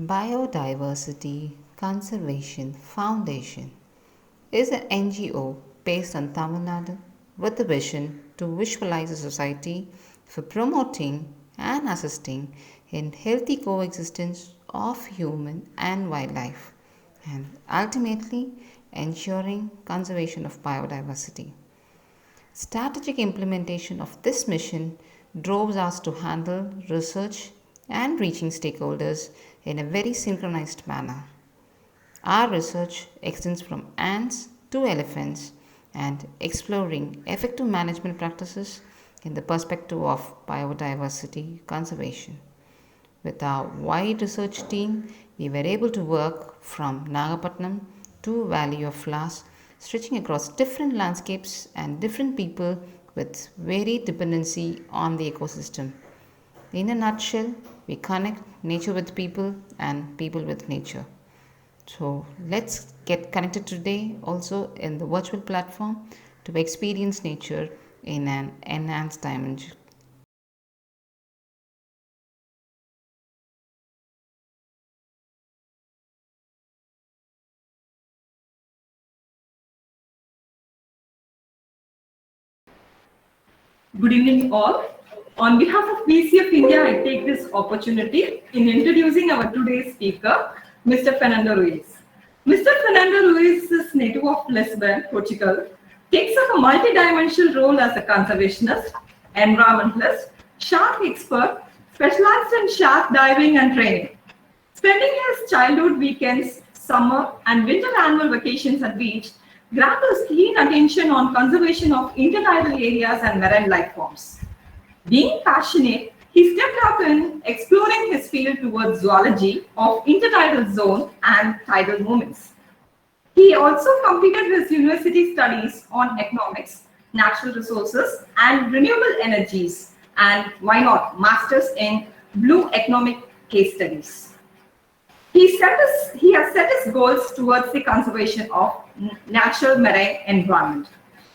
Biodiversity Conservation Foundation is an NGO based on Tamil Nadu with a vision to visualize a society for promoting and assisting in healthy coexistence of human and wildlife and ultimately ensuring conservation of biodiversity. Strategic implementation of this mission drove us to handle research and reaching stakeholders in a very synchronized manner. Our research extends from ants to elephants and exploring effective management practices in the perspective of biodiversity conservation. With our wide research team, we were able to work from Nagapatnam to Valley of Flowers, stretching across different landscapes and different people with varied dependency on the ecosystem. In a nutshell, we connect nature with people and people with nature. So let's get connected today also in the virtual platform to experience nature in an enhanced dimension. Good evening all. On behalf of BCF India, I take this opportunity in introducing our today's speaker, Mr. Fernando Reis. Mr. Fernando Reis is native of Lisbon, Portugal, takes up a multi-dimensional role as a conservationist, environmentalist, shark expert, specialized in shark diving and training. Spending his childhood weekends, summer and winter annual vacations at beach, grabbed his keen attention on conservation of intertidal areas and marine life forms. Being passionate, he stepped up in exploring his field towards zoology of intertidal zone and tidal movements. He also completed his university studies on economics, natural resources, and renewable energies, and why not, masters in blue economic case studies. He has set his goals towards the conservation of natural marine environment.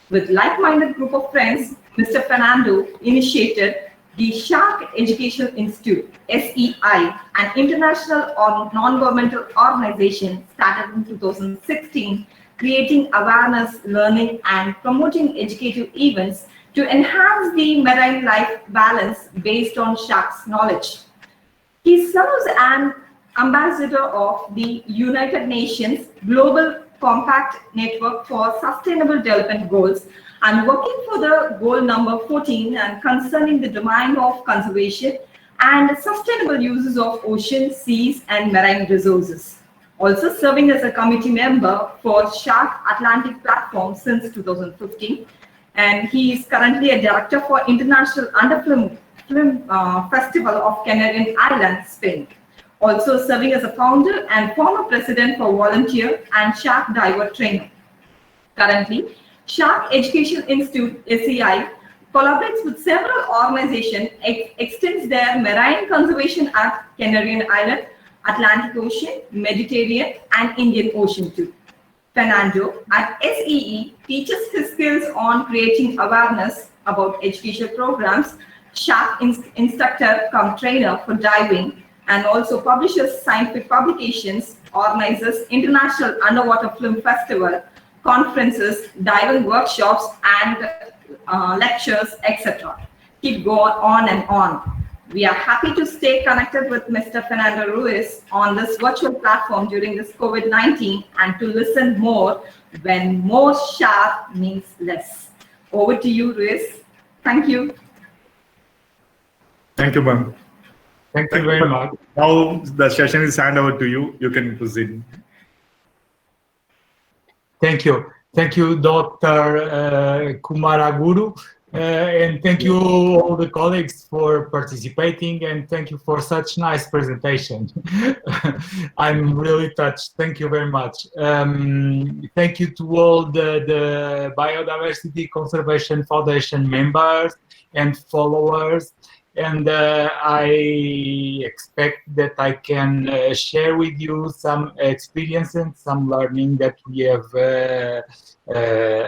With like-minded group of friends, Mr. Fernando initiated the Shark Educational Institute, SEI, an international non-governmental organization started in 2016, creating awareness, learning, and promoting educative events to enhance the marine life balance based on sharks' knowledge. He serves as ambassador of the United Nations Global Compact Network for Sustainable Development Goals and working for the goal number 14 and concerning the domain of conservation and sustainable uses of ocean, seas, and marine resources. Also serving as a committee member for Shark Atlantic Platform since 2015, and he is currently a director for International Underfilm Festival of Canarian Islands, Spain. Also serving as a founder and former president for Volunteer and Shark Diver Trainer. Currently, Shark Education Institute, SEI, collaborates with several organizations, extends their marine conservation at Canarian Island, Atlantic Ocean, Mediterranean, and Indian Ocean too. Fernando at SEE teaches his skills on creating awareness about educational programs, shark instructor cum trainer for diving, and also publishes scientific publications, organizes international underwater film festival, conferences, diving workshops, and lectures, etc. Keep going on and on. We are happy to stay connected with Mr. Fernando Reis on this virtual platform during this COVID-19 and to listen more when more sharp means less. Over to you, Reis. Thank you. Thank you, ma'am. Thank you very much. Now the session is handed over to you. You can proceed. Thank you. Thank you, Dr. Kumaraguru. And thank you all the colleagues for participating, and thank you for such nice presentation. I'm really touched. Thank you very much. Thank you to all the Biodiversity Conservation Foundation members and followers. And I expect that I can share with you some experience and some learning that we have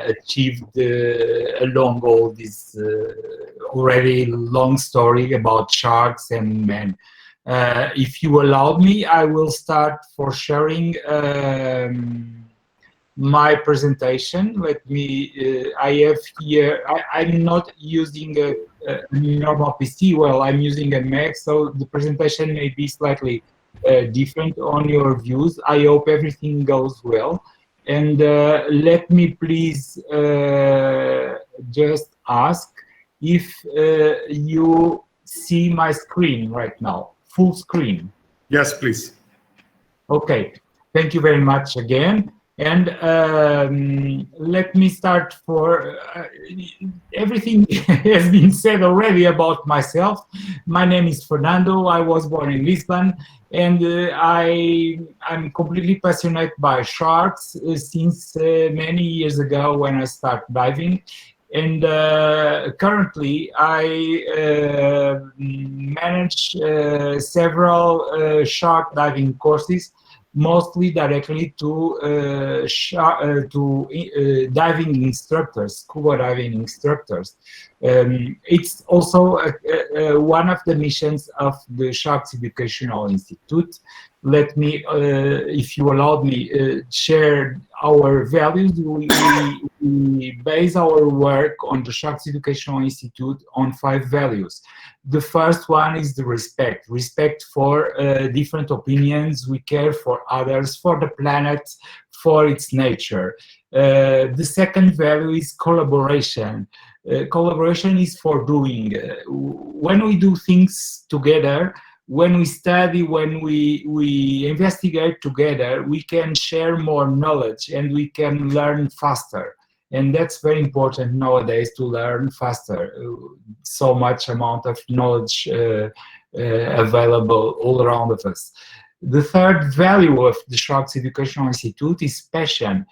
achieved along all this already long story about sharks and men. If you allow me, I will start for sharing my presentation. Let me, I have here, I'm not using a normal PC, well, I'm using a Mac, so the presentation may be slightly different on your views. I hope everything goes well. And let me please just ask if you see my screen right now, full screen. Yes, please. Okay, thank you very much again. And let me start for everything has been said already about myself. My name is Fernando. I was born in Lisbon, and I'm completely passionate by sharks since many years ago when I started diving. And currently, I manage several shark diving courses, mostly directly to diving instructors, scuba diving instructors. It's also one of the missions of the Sharks Educational Institute. Let me, if you allowed me, share our values. We base our work on the Sharks Educational Institute on 5 values. The first one is the respect. Respect for different opinions. We care for others, for the planet, for its nature. The second value is collaboration. Collaboration is for doing. When we do things together, when we study, when we investigate together, we can share more knowledge and we can learn faster. And that's very important nowadays, to learn faster. So much amount of knowledge available all around of us. The third value of the Sharks Educational Institute is passion.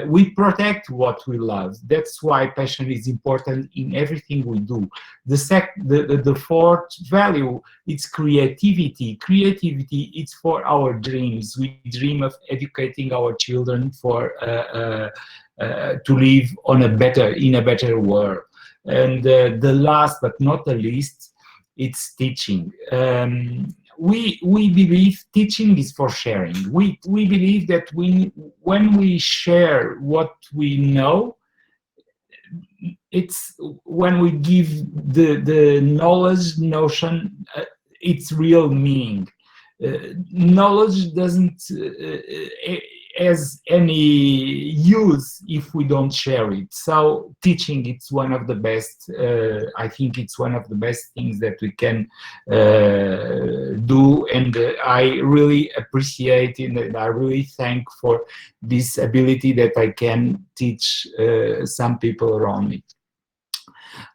We protect what we love. That's why passion is important in everything we do. The fourth value is creativity. Creativity is for our dreams. We dream of educating our children for to live in a better world. And the last but not the least, it's teaching. We believe teaching is for sharing. We believe that when we share what we know, it's when we give the knowledge notion its real meaning. Knowledge doesn't has any use if we don't share it. So teaching, it's one of the best, I think it's one of the best things that we can do, and I really appreciate it, and I really thank for this ability that I can teach some people around me.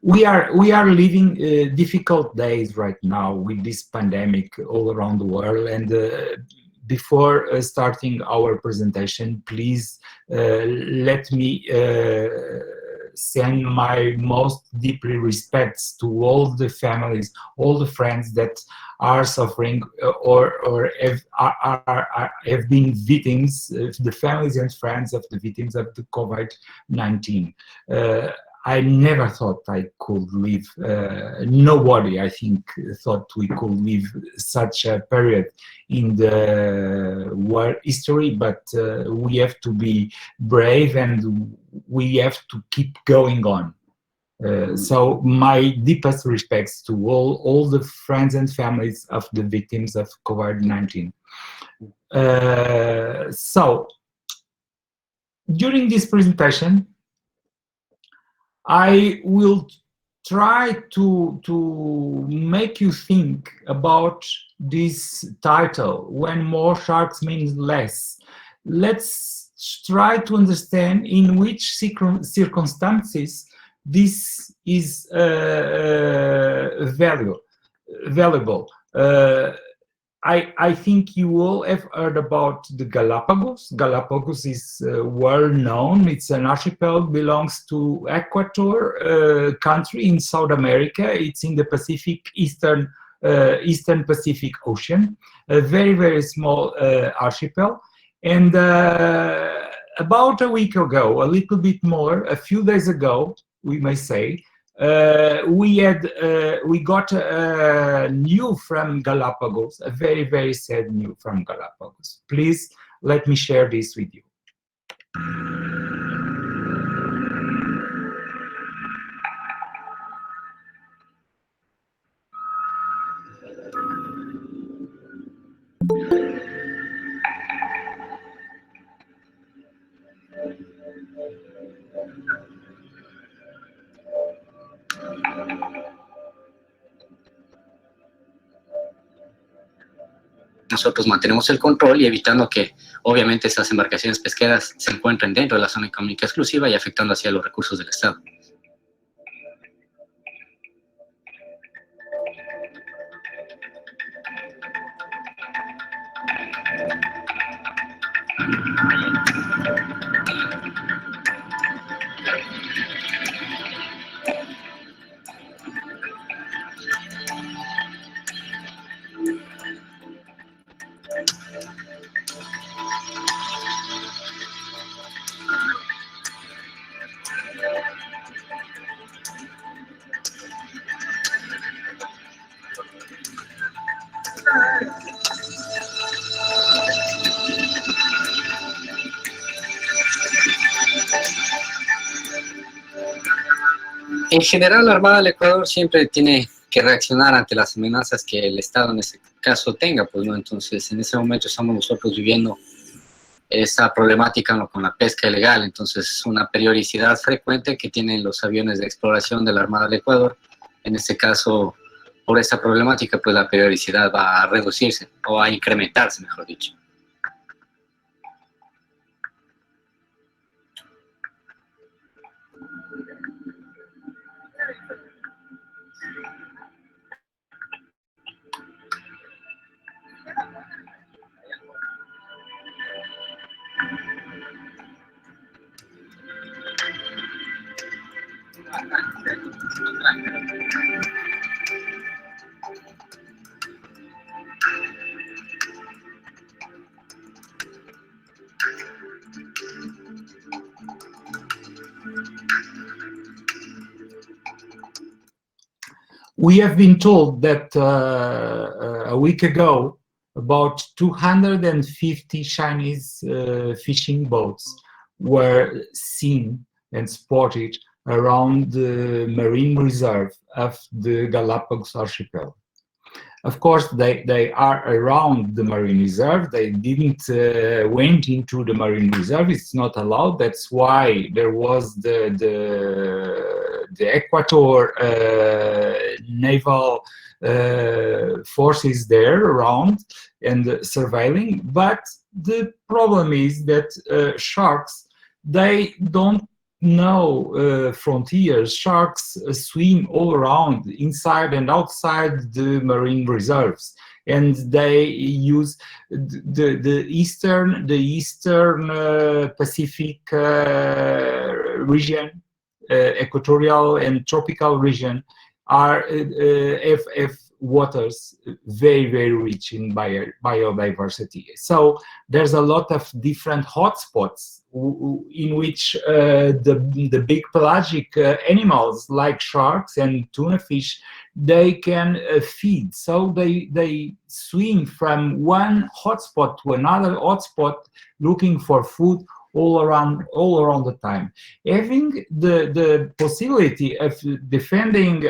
We are living difficult days right now with this pandemic all around the world, and before starting our presentation, please let me send my most deeply respects to all the families, all the friends that are suffering or have been victims, the families and friends of the victims of the COVID-19. I never thought I could live, nobody, I think, thought we could live such a period in the world history, but we have to be brave and we have to keep going on. So my deepest respects to all the friends and families of the victims of COVID-19. So during this presentation, I will try to make you think about this title, When More Sharks Means Less. Let's try to understand in which circumstances this is valuable. I think you all have heard about the Galapagos. Galapagos is well known. It's an archipelago, belongs to Ecuador country in South America. It's in the Pacific, Eastern Pacific Ocean. A very, very small archipelago. And about a week ago, a little bit more, a few days ago, we may say, we got new from Galapagos, a very, very sad news from Galapagos. Please let me share this with you. Nosotros mantenemos el control y evitando que, obviamente, estas embarcaciones pesqueras se encuentren dentro de la zona económica exclusiva y afectando así a los recursos del Estado. En general, la Armada del Ecuador siempre tiene que reaccionar ante las amenazas que el Estado en este caso tenga, pues, ¿no? Entonces, en ese momento estamos nosotros viviendo esa problemática, ¿no?, con la pesca ilegal. Entonces, es una periodicidad frecuente que tienen los aviones de exploración de la Armada del Ecuador. En este caso, por esta problemática, pues la periodicidad va a reducirse, o a incrementarse, mejor dicho. We have been told that a week ago, about 250 Chinese fishing boats were seen and spotted around the marine reserve of the Galapagos archipelago. Of course, they are around the marine reserve. They didn't went into the marine reserve. It's not allowed. That's why there was the Ecuador naval forces there around and surveilling. But the problem is that sharks, they don't know frontiers. Sharks swim all around, inside and outside the marine reserves, and they use the eastern Pacific region, equatorial and tropical region are have waters very, very rich in biodiversity. So there's a lot of different hotspots in which the big pelagic animals like sharks and tuna fish, they can feed. So they swim from one hotspot to another hotspot looking for food all around the time. Having the possibility of defending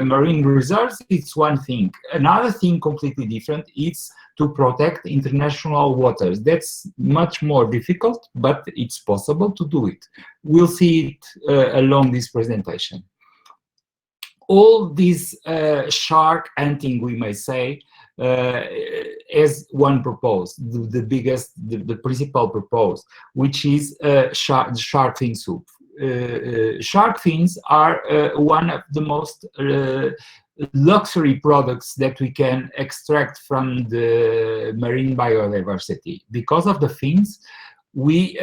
marine reserves, it's one thing. Another thing completely different is to protect international waters. That's much more difficult, but it's possible to do it. We'll see it along this presentation. All this shark hunting, we may say, as one purpose, the principal purpose, which is shark fin soup. Shark fins are one of the most luxury products that we can extract from the marine biodiversity. Because of the fins, we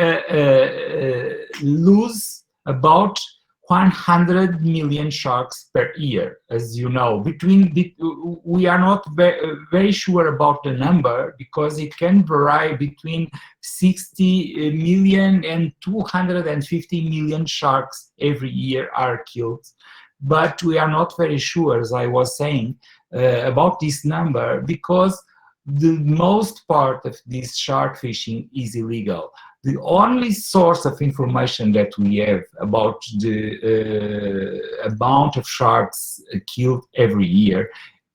lose about 100 million sharks per year, as you know. We are not very sure about the number, because it can vary between 60 million and 250 million sharks every year are killed but we are not very sure, as I was saying, about this number, because the most part of this shark fishing is illegal. The only source of information that we have about the amount of sharks killed every year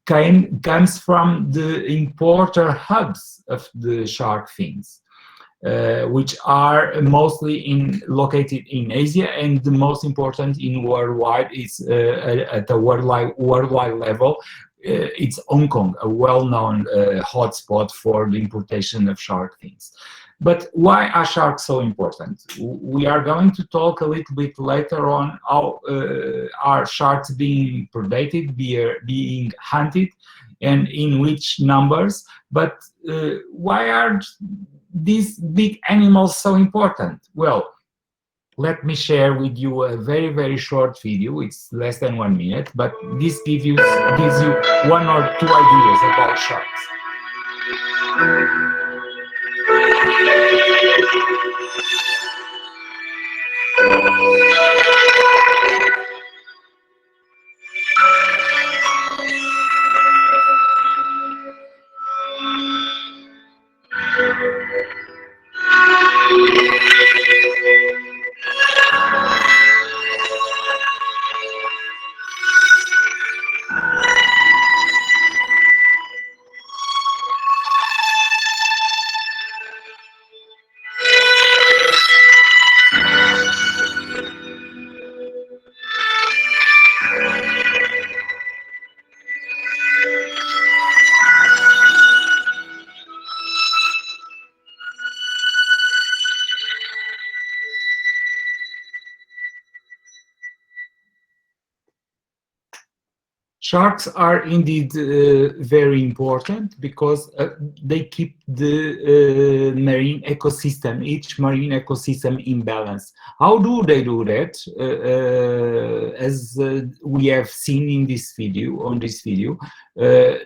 comes from the importer hubs of the shark fins, which are mostly located in Asia, and the most important in worldwide is at the worldwide level. It's Hong Kong, a well-known hotspot for the importation of shark fins. But why are sharks so important? We are going to talk a little bit later on how are sharks being predated, being hunted, and in which numbers. But why are these big animals so important? Well, let me share with you a very, very short video. It's less than 1 minute, but this gives you 1 or 2 ideas about sharks. Sharks are indeed very important because they keep the marine ecosystem, each marine ecosystem in balance. How do they do that? As we have seen in this video,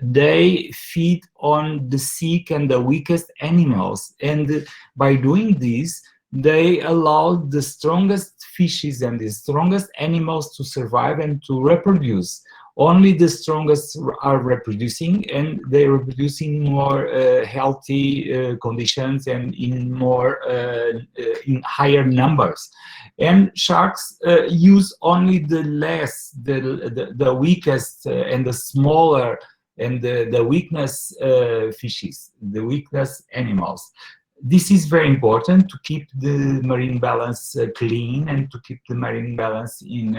they feed on the sick and the weakest animals, and by doing this, they allow the strongest fishes and the strongest animals to survive and to reproduce. Only the strongest are reproducing, and they reproduce in more healthy conditions and in higher numbers. And sharks use only the weakest and the smaller and the weakness fishes, the weakness animals. This is very important to keep the marine balance clean and to keep the marine balance in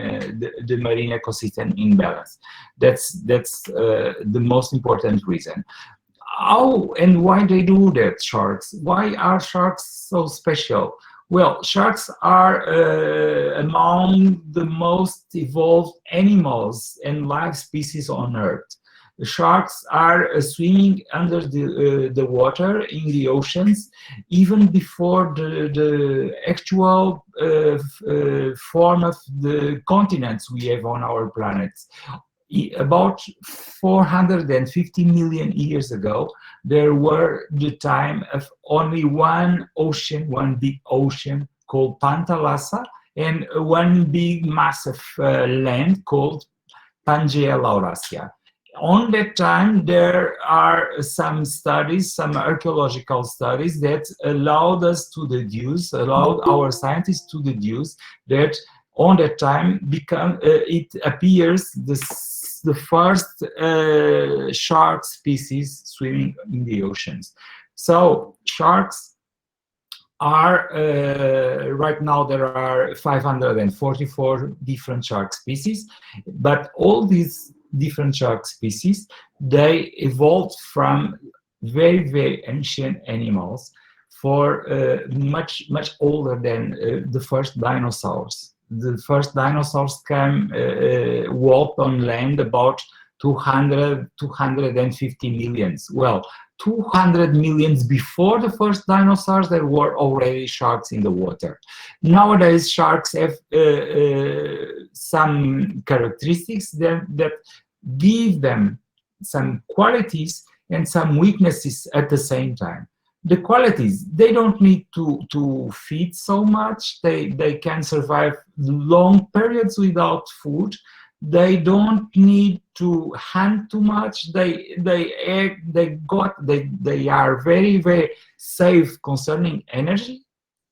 the marine ecosystem in balance. That's the most important reason. How and why they do that, sharks? Why are sharks so special? Well, sharks are among the most evolved animals and live species on Earth. The sharks are swimming under the water in the oceans even before the actual form of the continents we have on our planet. About 450 million years ago, there were the time of only one ocean, one big ocean called Pantalassa, and one big mass of land called Pangea Laurasia. On that time, there are some studies, some archaeological studies that allowed our scientists to deduce that on that time it appears the first shark species swimming in the oceans. So sharks are, right now there are 544 different shark species, but all these different shark species, they evolved from very, very ancient animals for much older than the first dinosaurs. The first dinosaurs walked on land about 250 millions. Well, 200 millions before the first dinosaurs, there were already sharks in the water. Nowadays, sharks have some characteristics that give them some qualities and some weaknesses at the same time. The qualities, they don't need to feed so much. They can survive long periods without food. They don't need to hunt too much. They are very, very safe concerning energy.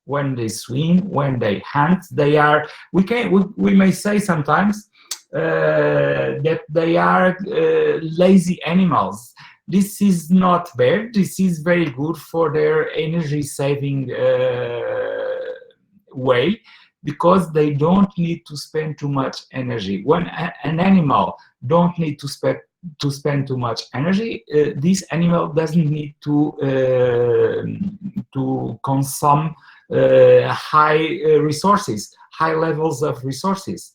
When they swim, when they hunt, they are, we may say sometimes that they are lazy animals. This is not bad. This is very good for their energy saving way, because they don't need to spend too much energy. When an animal don't need to spend too much energy, this animal doesn't need to consume high resources, high levels of resources.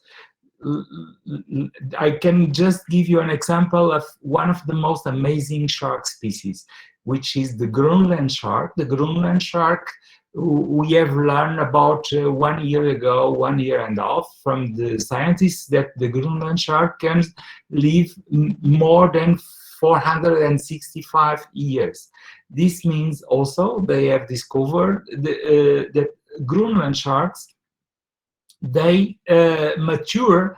I can just give you an example of one of the most amazing shark species, which is the Greenland shark. The Greenland shark, we have learned about 1 year ago, 1 year and a half, from the scientists, that the Greenland shark can live more than 465 years. This means also they have discovered that Greenland sharks, they mature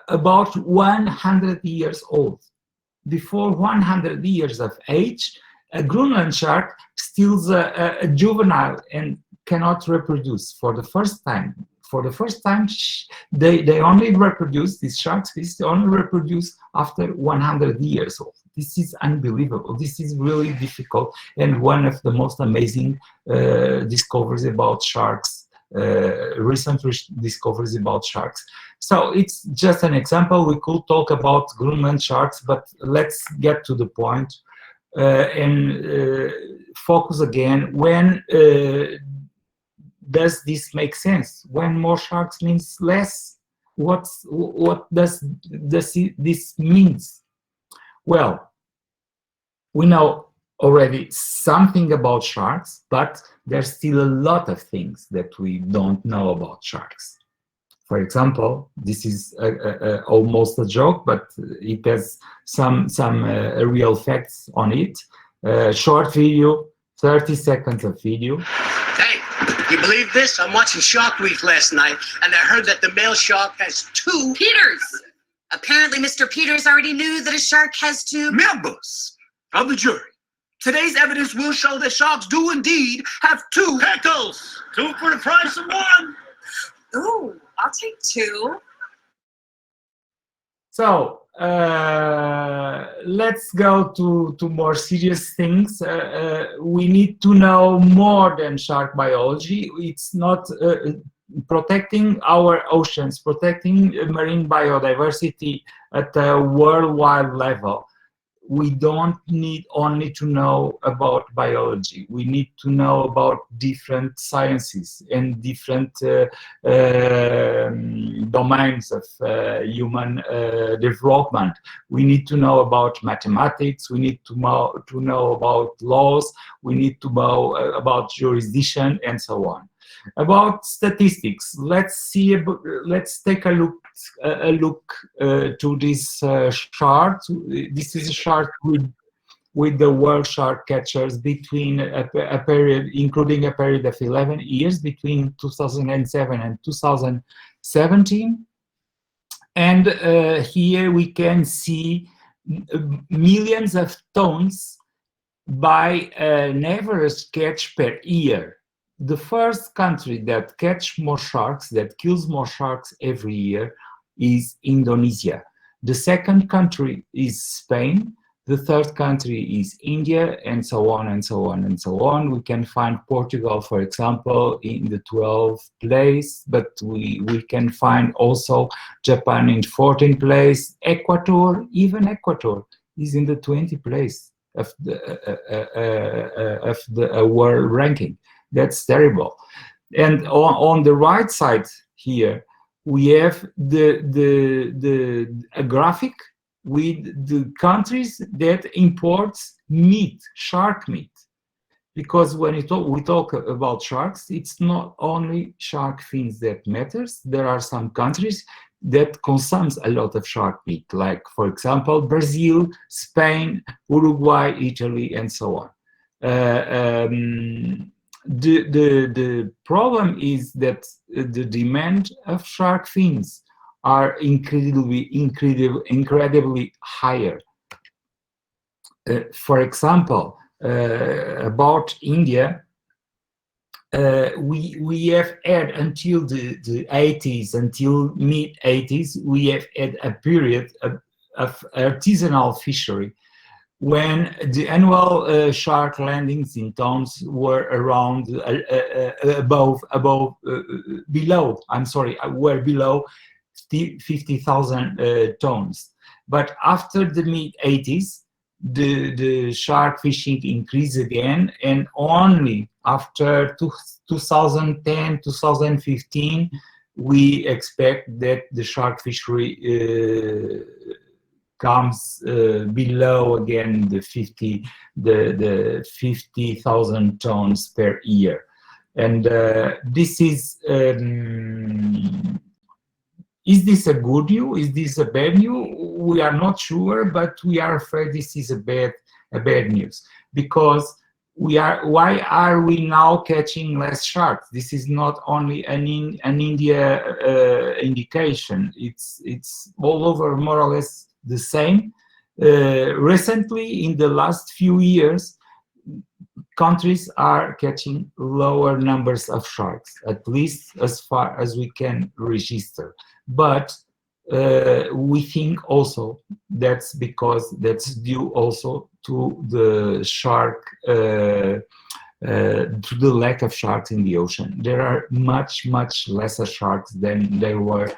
about 100 years old. Before 100 years of age, a Greenland shark still a juvenile and cannot reproduce. For the first time, they only reproduce, these shark species, they only reproduce after 100 years old. This is unbelievable. This is really difficult, and one of the most amazing discoveries about sharks, recent discoveries about sharks. So it's just an example. We could talk about Greenland sharks, but let's get to the point and focus again. When does this make sense? When more sharks means less? What does this means? Well, we know already something about sharks, but there's still a lot of things that we don't know about sharks. For example, this is almost a joke, but it has some real facts on it. Short video, 30 seconds of video. Hey, you believe this? I'm watching Shark Week last night, and I heard that the male shark has 2 Peters! Apparently, Mr. Peters already knew that a shark has 2 members of the jury. Today's evidence will show that sharks do indeed have 2 peckles. 2 for the price of 1. Ooh, I'll take 2. So let's go to more serious things. We need to know more than shark biology. It's not protecting our oceans, protecting marine biodiversity at a worldwide level. We don't need only to know about biology. We need to know about different sciences and different domains of human development. We need to know about mathematics. We need to know about laws. We need to know about jurisdiction and so on. About statistics, let's take a look to this chart. This is a chart with the world shark catchers between a period, including a period of 11 years between 2007 and 2017. And here we can see millions of tons by an average catch per year. The first country that catch more sharks, that kills more sharks every year, is Indonesia. The second country is Spain. The third country is India, and so on and so on and so on. We can find Portugal, for example, in the 12th place, but we can find also Japan in 14th place. Ecuador, even Ecuador, is in the 20th place of the world ranking. That's terrible. And on the right side here, we have a graphic with the countries that imports meat, shark meat. Because when we talk about sharks, it's not only shark fins that matters. There are some countries that consumes a lot of shark meat, like, for example, Brazil, Spain, Uruguay, Italy, and so on. The problem is that the demand of shark fins are incredibly higher. For example, about India, we have had until the 80s, until mid-80s, we have had a period of artisanal fishery when the annual shark landings in tons were around below 50,000 tons. But after the mid-80s, the shark fishing increased again, and only after 2010, 2015, we expect that the shark fishery comes below again the 50,000 tons per year. And this is this a good news? Is this a bad news? We are not sure, but we are afraid this is a bad news, because why are we now catching less sharks? This is not only an India indication. It's all over more or less the same. Recently, in the last few years, countries are catching lower numbers of sharks, at least as far as we can register. But we think also that's because that's due also to the shark, to the lack of sharks in the ocean. There are much lesser sharks than there were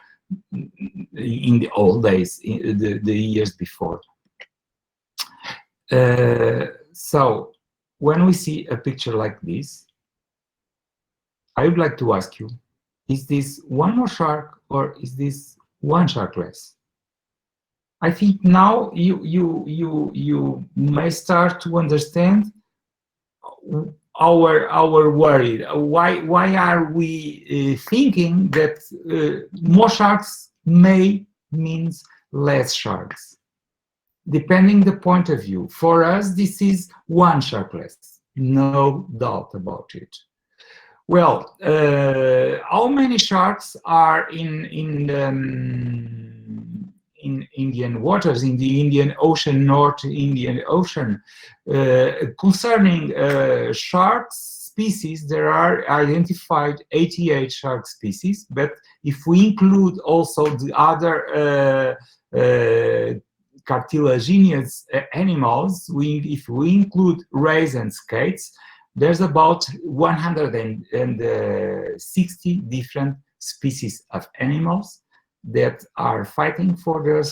in the old days, the years before. So when we see a picture like this, I would like to ask you, is this one more shark or is this one shark less? I think now you may start to understand our worry. Why are we thinking that more sharks may means less sharks? Depending the point of view. For us, this is one shark less, no doubt about it. Well, how many sharks are in Indian waters, in the Indian Ocean, North Indian Ocean? Concerning shark species, there are identified 88 shark species, but if we include also the other cartilaginous animals, if we include rays and skates, there's about 160 different species of animals that are fighting for their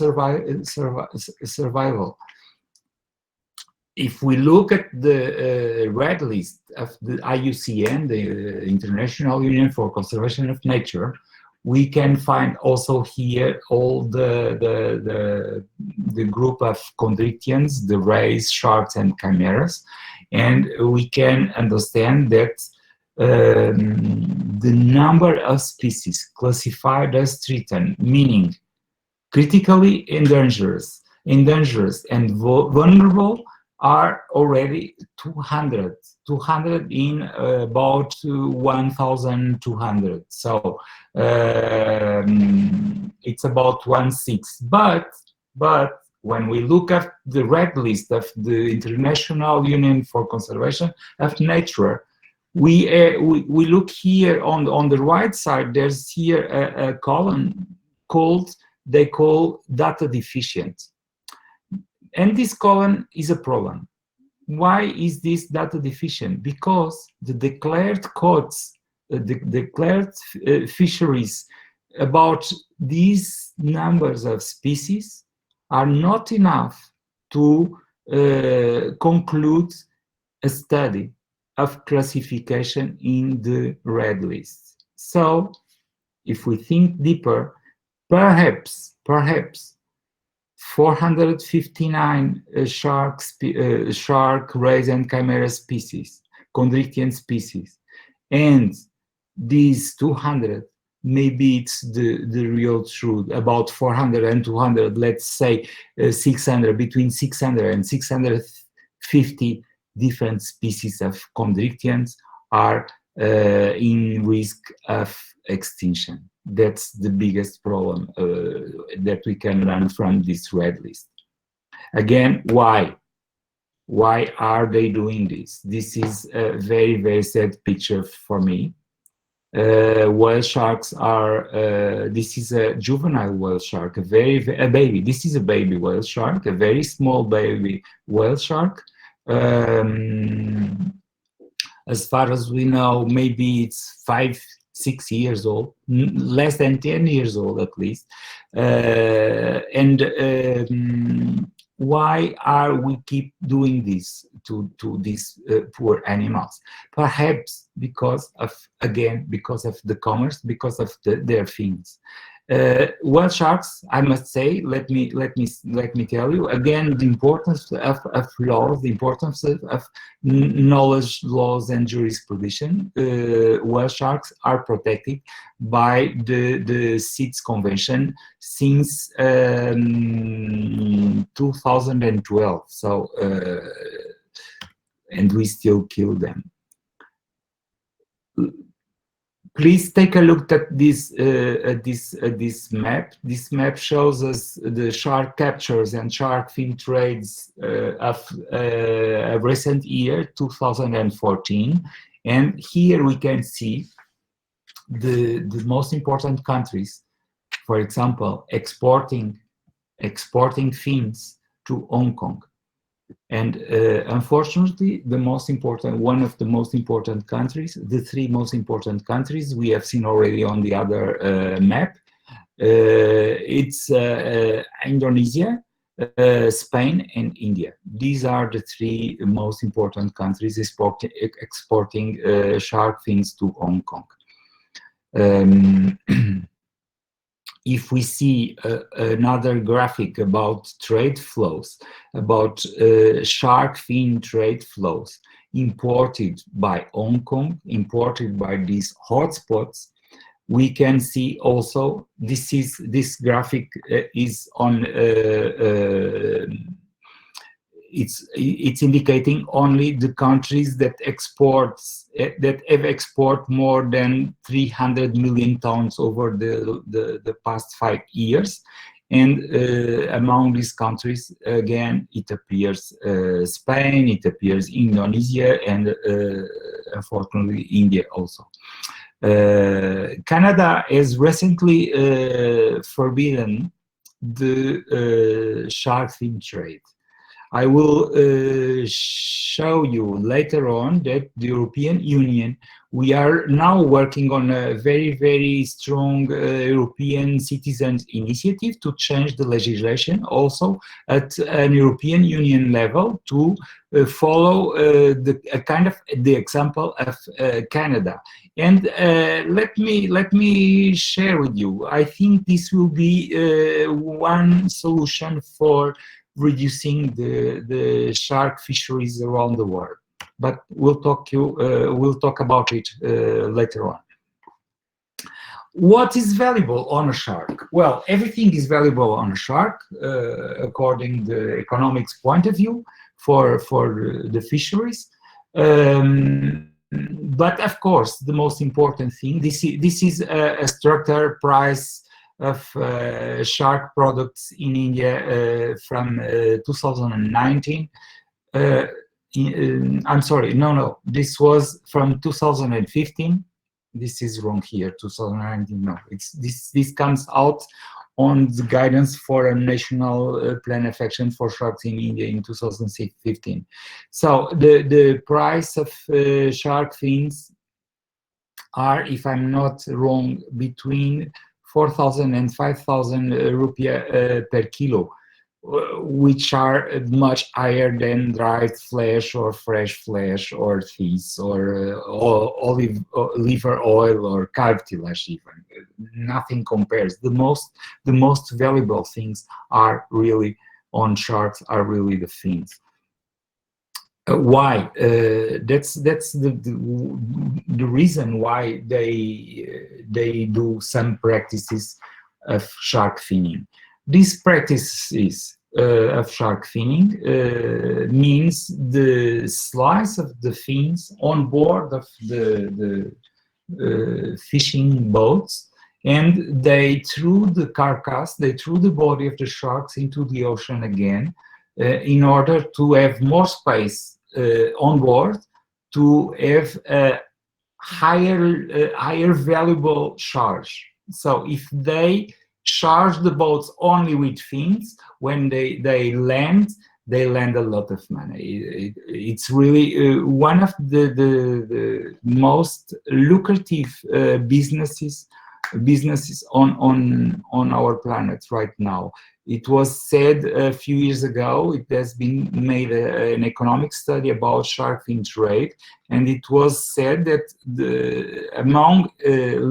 survival. If we look at the red list of the IUCN, the International Union for Conservation of Nature, we can find also here all the group of chondrichthyans, the rays, sharks, and chimeras, and we can understand that the number of species classified as threatened, meaning critically endangered and vulnerable, are already 200 in about 1,200. So it's about 1/6. But when we look at the red list of the International Union for Conservation of Nature, we look here on the right side. There's here a column they call data deficient. And this column is a problem. Why is this data deficient? Because the declared codes, the declared fisheries about these numbers of species are not enough to conclude a study of classification in the red list. So, if we think deeper, perhaps 459 shark, rays, and chimera species, chondrichthyan species, and these 200, maybe it's the real truth. About 400 and 200, let's say 600, between 600 and 650 different species of chondrichthyans are in risk of extinction. That's the biggest problem that we can learn from this red list. Again, why? Why are they doing this? This is a very, very sad picture for me. Whale sharks are, this is a juvenile whale shark, a baby. This is a baby whale shark, a very small baby whale shark. As far as we know, maybe it's 5, 6 years old, less than 10 years old at least. Why are we keep doing this to these poor animals? Perhaps because of, again, because of the commerce, because of their fins. Whale sharks, I must say, let me tell you again the importance of laws, the importance of knowledge, laws, and jurisprudence. Whale sharks are protected by the CITES Convention since 2012. So, and we still kill them. Please take a look at this map. This map shows us the shark captures and shark fin trades of a recent year, 2014. And here we can see the most important countries, for example, exporting fins to Hong Kong. And unfortunately, one of the most important countries, the 3 most important countries we have seen already on the other map, it's Indonesia, Spain, and India. These are the 3 most important countries exporting shark fins to Hong Kong. If we see another graphic about trade flows, about shark fin trade flows imported by Hong Kong, imported by these hotspots, we can see also this graphic is on it's indicating only the countries that have export more than 300 million tons over the past 5 years. And among these countries, again, it appears Spain, it appears Indonesia, and unfortunately India also. Canada has recently forbidden the shark fin trade. I will show you later on that the European Union, we are now working on a very, very strong European citizens initiative to change the legislation also at an European Union level to follow the example of Canada. And let me share with you, I think this will be one solution for reducing the shark fisheries around the world, but we'll talk about it later on. What is valuable on a shark? Well, everything is valuable on a shark according to the economics point of view for the fisheries. But of course, the most important thing, this is a structured price of shark products in India from 2019. I'm sorry, no, this was from 2015. This is wrong here, 2019, no. This comes out on the guidance for a national plan of action for sharks in India in 2015. So the price of shark fins are, if I'm not wrong, between 4,000 and 5,000 rupiah per kilo, which are much higher than dried flesh or fresh flesh or fish or olive liver oil or cartilage even. Nothing compares. The most valuable things are really on sharks are really the fins. Why? That's the reason why they do some practices of shark finning. These practices of shark finning means the slice of the fins on board of the fishing boats, and they threw the carcass, they threw the body of the sharks into the ocean again in order to have more space on board, to have a higher valuable charge. So if they charge the boats only with fins, when they land a lot of money. It's really one of the most lucrative businesses on our planet right now. It was said a few years ago, it has been made an economic study about shark fin trade, and it was said that among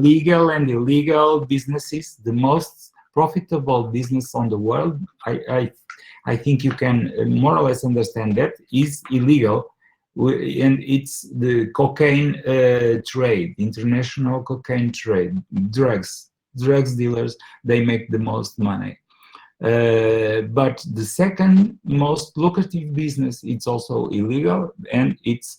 legal and illegal businesses, the most profitable business on the world, I think you can more or less understand that, is illegal, and it's the cocaine trade, international cocaine trade, drugs dealers, they make the most money. But the second most lucrative business, it's also illegal, and it's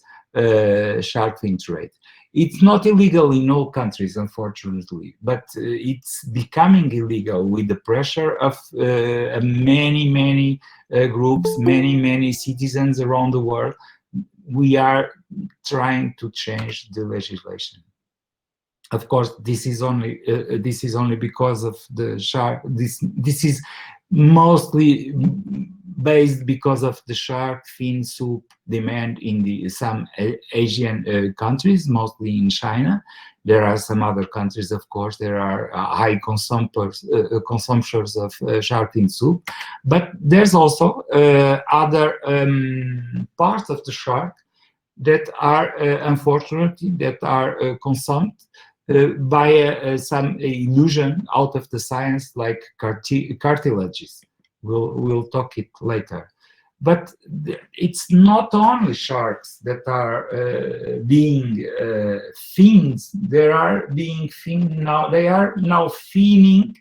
shark fin trade. It's not illegal in all countries, unfortunately, but it's becoming illegal with the pressure of many groups, many citizens around the world. We are trying to change the legislation. Of course, this is only because of the shark. This is mostly based because of the shark fin soup demand in some Asian countries, mostly in China. There are some other countries, of course, there are high consumpers of shark fin soup, but there's also other parts of the shark that are unfortunately consumed by some illusion out of the science, like cartilages. We'll talk it later. But it's not only sharks that are being finned. They are being finned now. They are now finning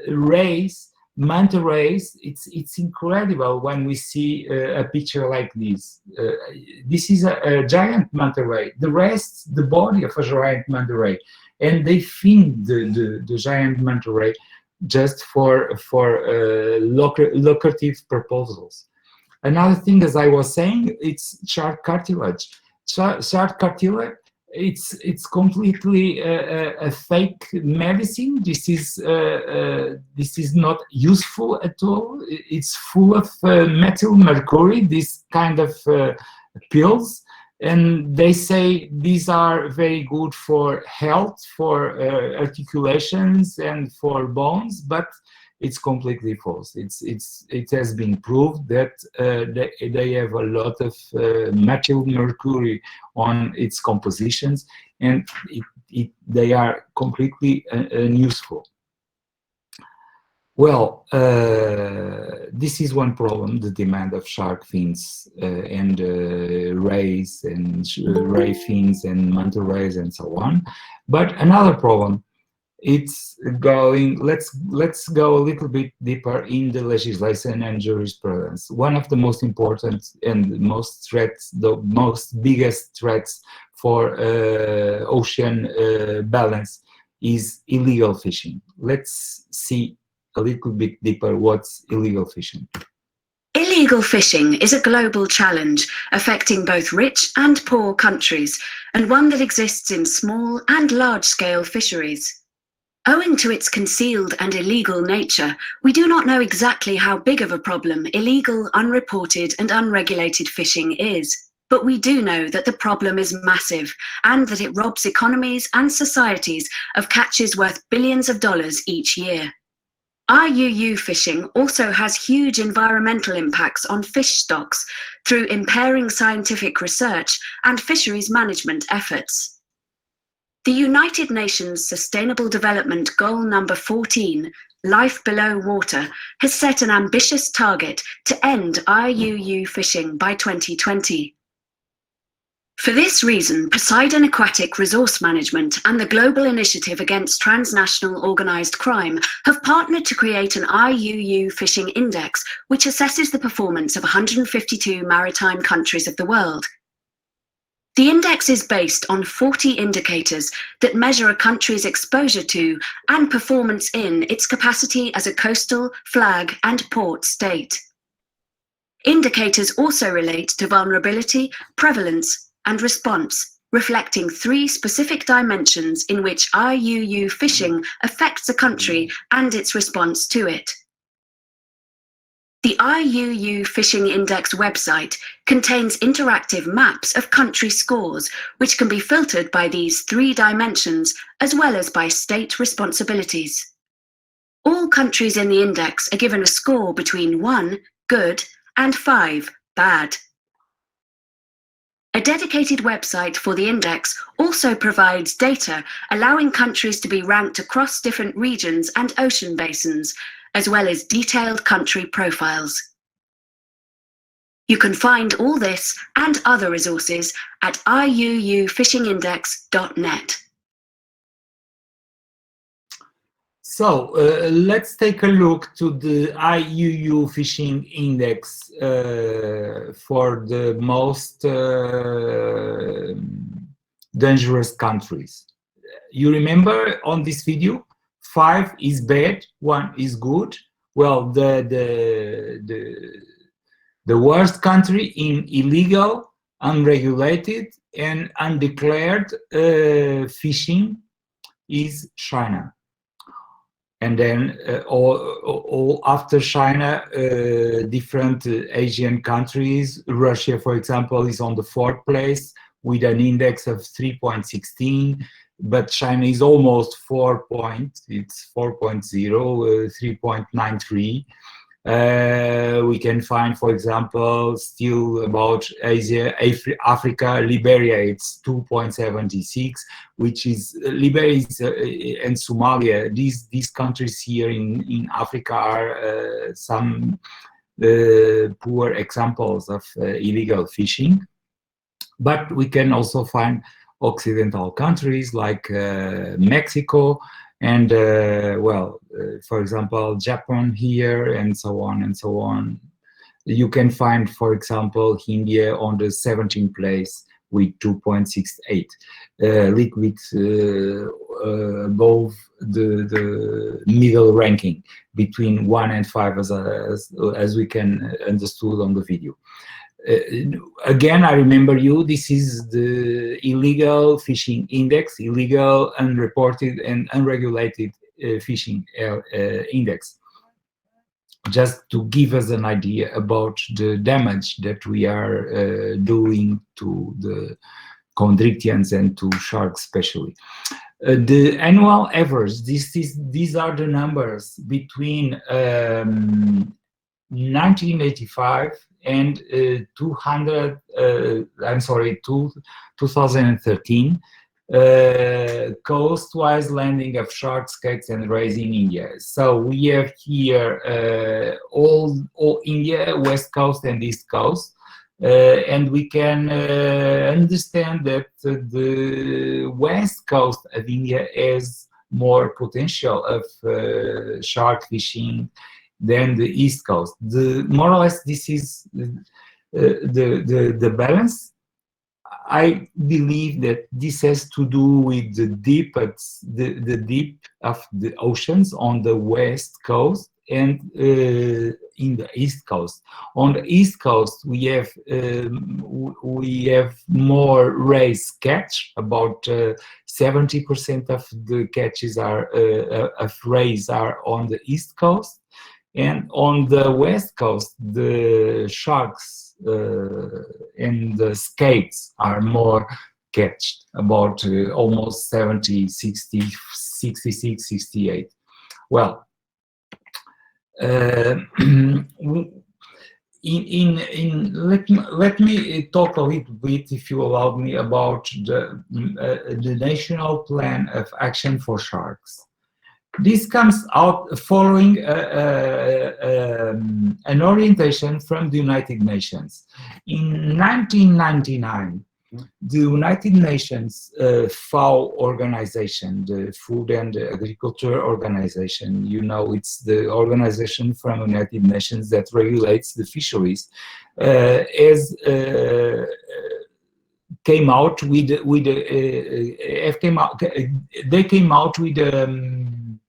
rays, manta rays. It's incredible when we see a picture like this. This is a giant manta ray. The body of a giant manta ray, and they fin the giant manta ray just for lucrative proposals. Another thing, as I was saying, it's shark cartilage. Shark cartilage, it's completely a fake medicine. This is not useful at all. It's full of methyl mercury, this kind of pills, and they say these are very good for health, for articulations and for bones, but it's completely false. It has been proved that they have a lot of methyl mercury on its compositions, and they are completely unuseful. Well, this is one problem: the demand of shark fins and rays and ray fins and manta rays and so on. But another problem, it's going. Let's go a little bit deeper in the legislation and jurisprudence. One of the most important and the most biggest threats for ocean balance is illegal fishing. Let's see a little bit deeper what's illegal fishing. Illegal fishing is a global challenge affecting both rich and poor countries, and one that exists in small and large-scale fisheries. Owing to its concealed and illegal nature, we do not know exactly how big of a problem illegal, unreported and unregulated fishing is. But we do know that the problem is massive and that it robs economies and societies of catches worth billions of dollars each year. IUU fishing also has huge environmental impacts on fish stocks through impairing scientific research and fisheries management efforts. The United Nations Sustainable Development Goal number 14, Life Below Water, has set an ambitious target to end IUU fishing by 2020. For this reason, Poseidon Aquatic Resource Management and the Global Initiative Against Transnational Organized Crime have partnered to create an IUU fishing index which assesses the performance of 152 maritime countries of the world. The index is based on 40 indicators that measure a country's exposure to and performance in its capacity as a coastal, flag, and port state. Indicators also relate to vulnerability, prevalence, and response, reflecting 3 specific dimensions in which IUU fishing affects a country and its response to it. The IUU Fishing Index website contains interactive maps of country scores, which can be filtered by these 3 dimensions as well as by state responsibilities. All countries in the index are given a score between 1, good, and 5, bad. A dedicated website for the index also provides data allowing countries to be ranked across different regions and ocean basins, as well as detailed country profiles. You can find all this and other resources at iuufishingindex.net. So let's take a look to the IUU Fishing Index for the most dangerous countries. You remember on this video, 5 is bad, 1 is good. Well, the worst country in illegal, unregulated, and undeclared fishing is China. And then all after China, different Asian countries. Russia, for example, is on the 4th place with an index of 3.16, but China is almost 4 points. It's 4.0, 3.93. We can find, for example, still about Asia, Africa, Liberia, it's 2.76, which is Liberia and Somalia. These countries here in Africa are some poor examples of illegal fishing. But we can also find Occidental countries like Mexico, and for example, Japan here, and so on and so on. You can find, for example, India on the 17th place with 2.68, liquid above the middle ranking between 1 and 5, as we can understood on the video. Again, I remember you, this is the illegal fishing index, illegal, unreported, and unregulated fishing index. Just to give us an idea about the damage that we are doing to the chondrichthyans and to sharks especially. The annual average, these are the numbers between 1985 and 2013, coast-wise landing of shark skates and rays in India. So we have here all India, west coast and east coast, and we can understand that the west coast of India has more potential of shark fishing than the east coast. More or less, this is the balance. I believe that this has to do with the deep of the oceans on the west coast and in the east coast. On the east coast, we have more rays catch. About 70% of the catches of rays are on the east coast. And on the west coast, the sharks and the skates are more catched, about almost 70, 60, 66, 68. Well, let me talk a little bit, if you allow me, about the National Plan of Action for Sharks. This comes out following an orientation from the United Nations. In 1999, the United Nations FAO organization, the Food and Agriculture Organization, you know, it's the organization from the United Nations that regulates the fisheries, has came out with they came out with an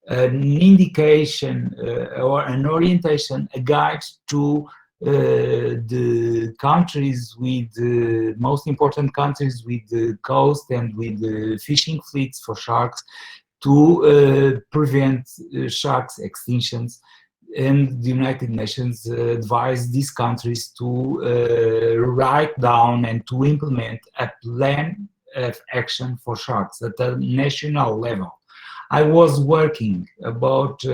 indication or an orientation, a guide to the countries with the most important countries with the coast and with the fishing fleets for sharks to prevent sharks extinctions. And the United Nations advised these countries to write down and to implement a plan of action for sharks at a national level. I was working about 4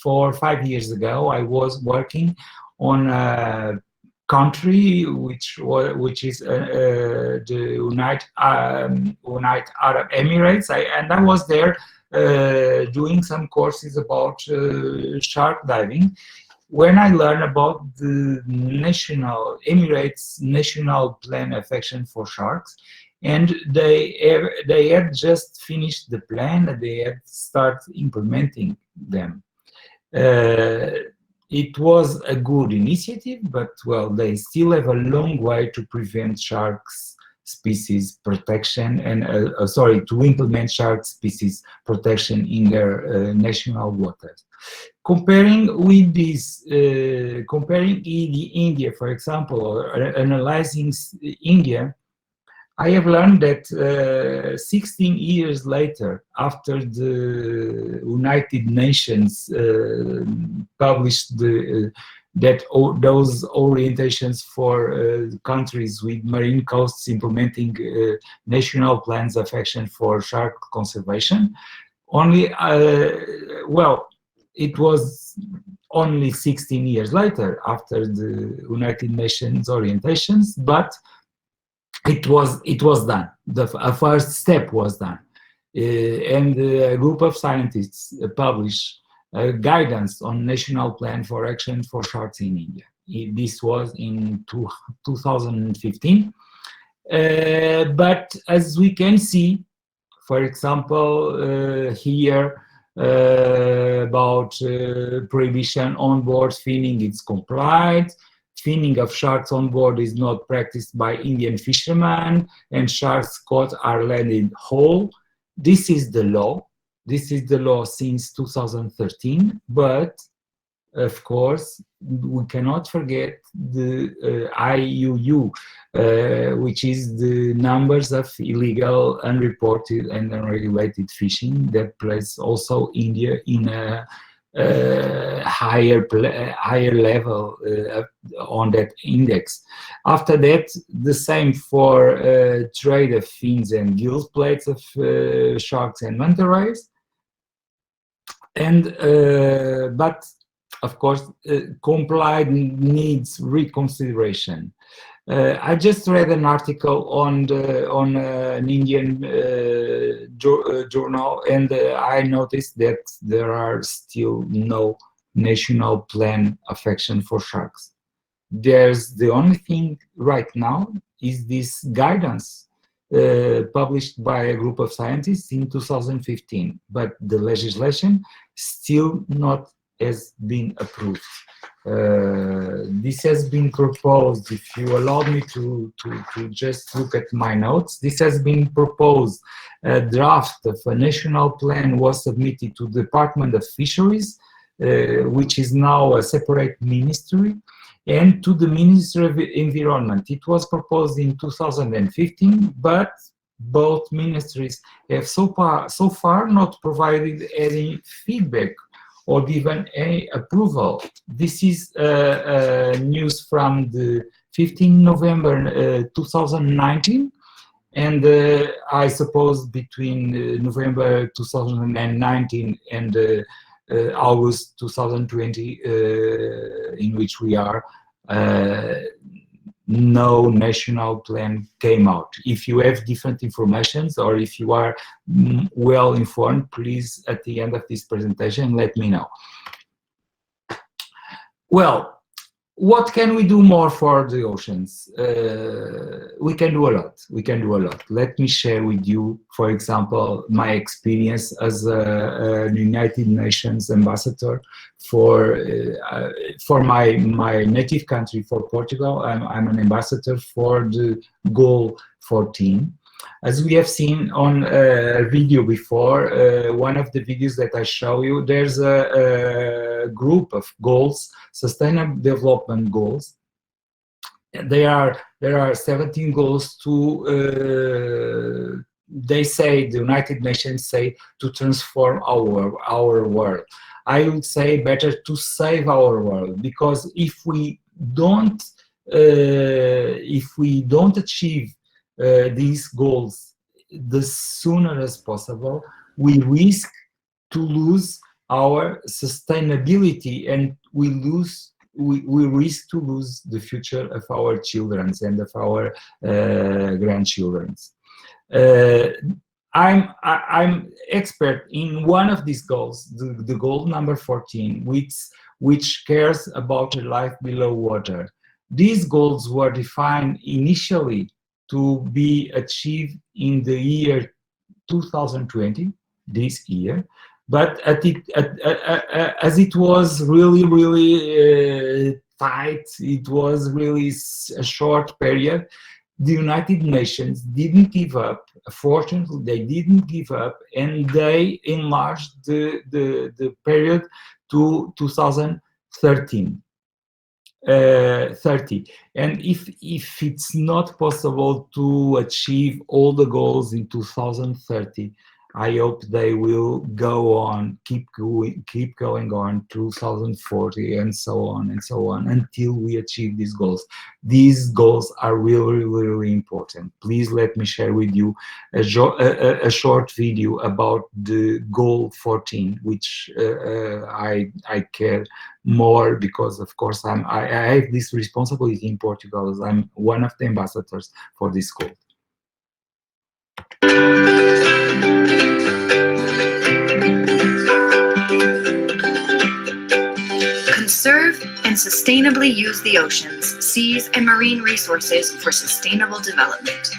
or 5 years ago. I was working on a country which is the United Arab Emirates, and I was there doing some courses about shark diving. When I learned about the Emirates National Plan of Action for Sharks, and they had just finished the plan, and they had started implementing them. It was a good initiative, but well, they still have a long way to prevent sharks species protection and to implement shark species protection in their national waters. Comparing with this, comparing India, for example, or analyzing India, I have learned that 16 years later, after the United Nations published those orientations for countries with marine coasts implementing national plans of action for shark conservation, it was only 16 years later after the United Nations orientations, but it was done. A first step was done, and a group of scientists published guidance on national plan for action for sharks in India. This was in 2015. But as we can see, for example, here about prohibition on board finning, it's complied. Finning of sharks on board is not practiced by Indian fishermen, and sharks caught are landed whole. This is the law. This is the law since 2013, but of course, we cannot forget the IUU, which is the numbers of illegal, unreported, and unregulated fishing that places also India in a higher level on that index. After that, the same for trade of fins and gill plates of sharks and manta rays. And but of course, complied needs reconsideration. I just read an article on an Indian journal, and I noticed that there are still no national plan of action for sharks. The only thing right now is this guidance published by a group of scientists in 2015, but the legislation still not has been approved. This has been proposed, if you allow me to just look at my notes, this has been proposed. A draft of a national plan was submitted to the Department of Fisheries, which is now a separate ministry, and to the Ministry of Environment. It was proposed in 2015, but both ministries have so far not provided any feedback or given any approval. This is news from the 15 November 2019, and I suppose between November 2019 and August 2020, in which we are, no national plan came out. If you have different informations, or if you are well informed, please at the end of this presentation let me know. Well, what can we do more for the oceans? We can do a lot. We can do a lot. Let me share with you, for example, my experience as a United Nations ambassador for my native country, for Portugal. I'm an ambassador for the goal 14. As we have seen on a video before, one of the videos that I show you, there's a group of goals, sustainable development goals. There are 17 goals to, they say, the United Nations say, to transform our world. I would say better to save our world, because if we don't achieve these goals the sooner as possible, we risk to lose our sustainability, and we risk to lose the future of our children and of our grandchildren. I'm expert in one of these goals, the goal number 14, which cares about a life below water. These goals were defined initially to be achieved in the year 2020, this year, but as it was really tight, it was really a short period, the United Nations didn't give up. Fortunately, they didn't give up, and they enlarged the period to 2030. And if it's not possible to achieve all the goals in 2030, I hope they will go on, keep going on 2040 and so on until we achieve these goals. These goals are really, really important. Please let me share with you a short video about the goal 14, which I care more because, of course, I have this responsibility in Portugal, as I'm one of the ambassadors for this goal. Conserve and sustainably use the oceans, seas, and marine resources for sustainable development.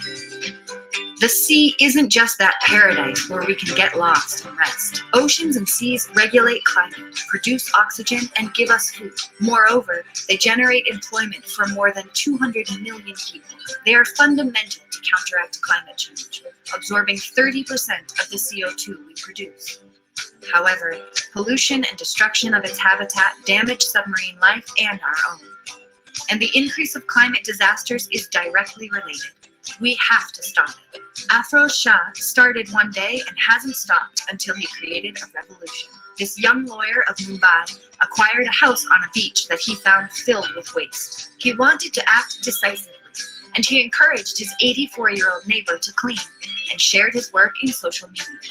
The sea isn't just that paradise where we can get lost and rest. Oceans and seas regulate climate, produce oxygen, and give us food. Moreover, they generate employment for more than 200 million people. They are fundamental to counteract climate change, absorbing 30% of the CO2 we produce. However, pollution and destruction of its habitat damage submarine life and our own. And the increase of climate disasters is directly related. We have to stop it. Afroz Shah started one day and hasn't stopped until he created a revolution. This young lawyer of Mumbai acquired a house on a beach that he found filled with waste. He wanted to act decisively, and he encouraged his 84-year-old neighbor to clean and shared his work in social media.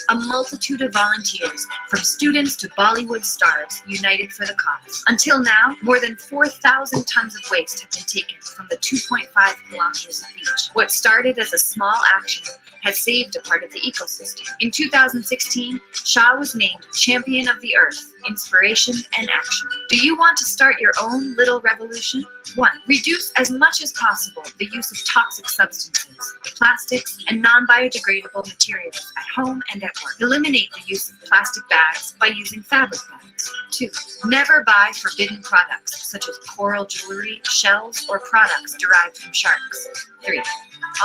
A multitude of volunteers, from students to Bollywood stars, united for the cause. Until now, more than 4,000 tons of waste have been taken from the 2.5 kilometers of beach. What started as a small action has saved a part of the ecosystem. In 2016, Shah was named Champion of the Earth, Inspiration and Action. Do you want to start your own little revolution? 1. Reduce as much as possible the use of toxic substances, plastics, and non-biodegradable materials at home and at work. Eliminate the use of plastic bags by using fabric bags. 2. Never buy forbidden products such as coral jewelry, shells, or products derived from sharks. 3.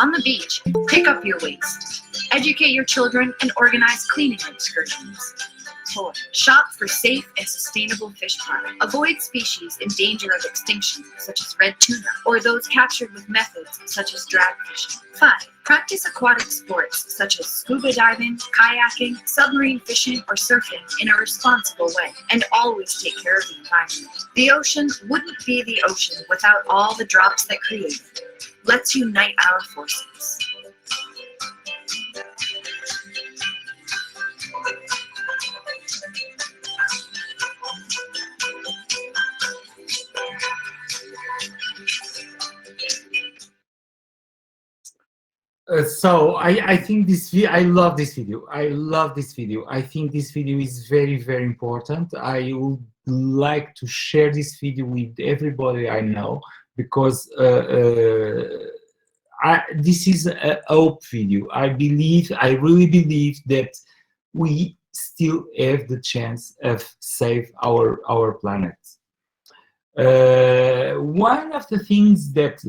On the beach, pick up your waste. Educate your children and organize cleaning excursions. 4. Shop for safe and sustainable fish products. Avoid species in danger of extinction, such as red tuna, or those captured with methods such as drag fishing. 5. Practice aquatic sports such as scuba diving, kayaking, submarine fishing, or surfing in a responsible way, and always take care of the environment. The ocean wouldn't be the ocean without all the drops that create it. Let's unite our forces. So I think I love this video. I love this video. I think this video is very, very important. I will like to share this video with everybody I know, because this is a hope video. I really believe that we still have the chance of save our planet. One of the things that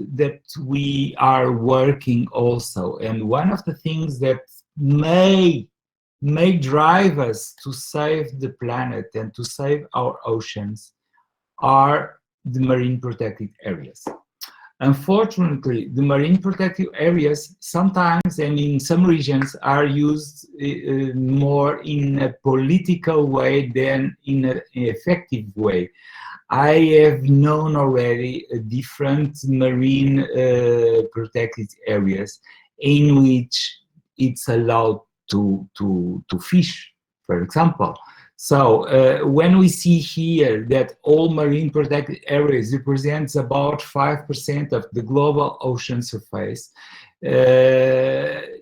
we are working also, and one of the things that may drive us to save the planet and to save our oceans, are the marine protected areas. Unfortunately, the marine protected areas sometimes and in some regions are used more in a political way than in an effective way. I have known already different marine protected areas in which it's allowed to fish, for example. So when we see here that all marine protected areas represents about 5% of the global ocean surface,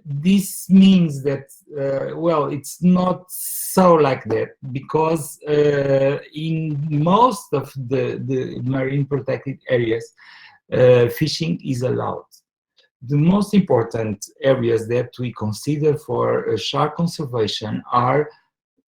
this means that, well, it's not so like that, because in most of the marine protected areas, fishing is allowed. The most important areas that we consider for shark conservation are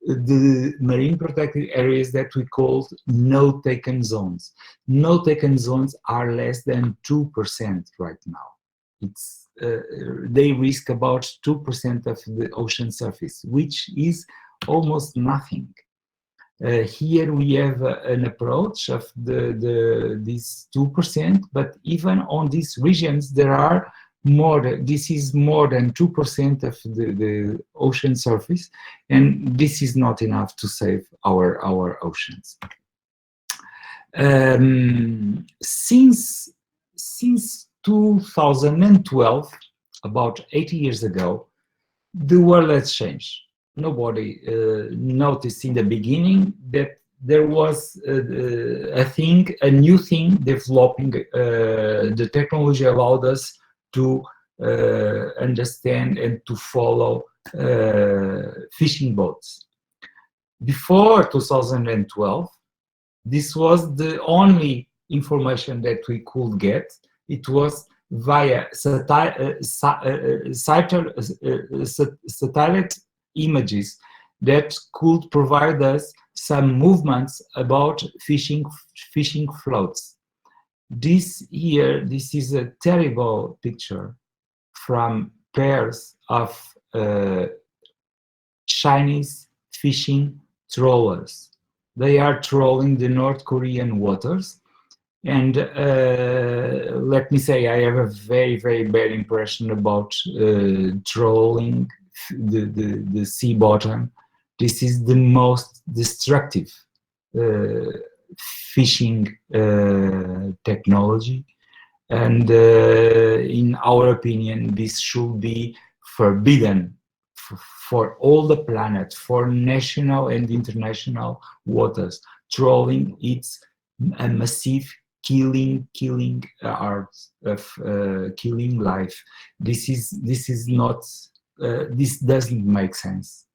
the marine protected areas that we call no-taken zones. No-taken zones are less than 2% right now. It's they risk about 2% of the ocean surface, which is almost nothing. Here we have an approach of this 2%, but even on these regions there are this is more than 2% of the ocean surface, and this is not enough to save our oceans. Since 2012, about 80 years ago, the world has changed. Nobody noticed in the beginning that there was a new thing developing. The technology allowed us to understand and to follow fishing boats. Before 2012, this was the only information that we could get. It was via satellite images that could provide us some movements about fishing floats. This is a terrible picture from pairs of Chinese fishing trawlers. They are trawling the North Korean waters, and let me say, I have a very, very bad impression about trawling the sea bottom. This is the most destructive fishing technology, and in our opinion this should be forbidden for all the planet, for national and international waters. Trolling, it's a massive killing art of killing life. This is not this doesn't make sense,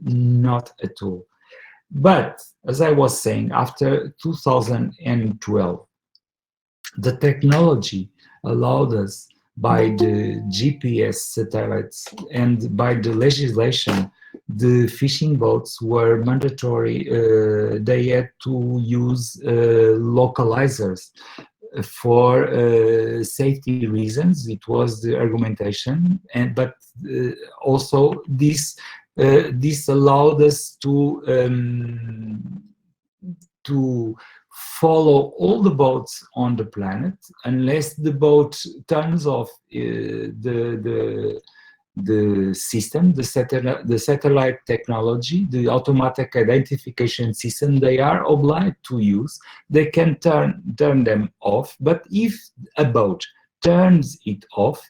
not at all. But as I was saying, after 2012, the technology allowed us, by the GPS satellites and by the legislation, the fishing boats were mandatory. They had to use localizers for safety reasons. It was the argumentation, but also this allowed us to follow all the boats on the planet, unless the boat turns off the system, the satellite technology, the automatic identification system they are obliged to use. They can turn them off, but if a boat turns it off,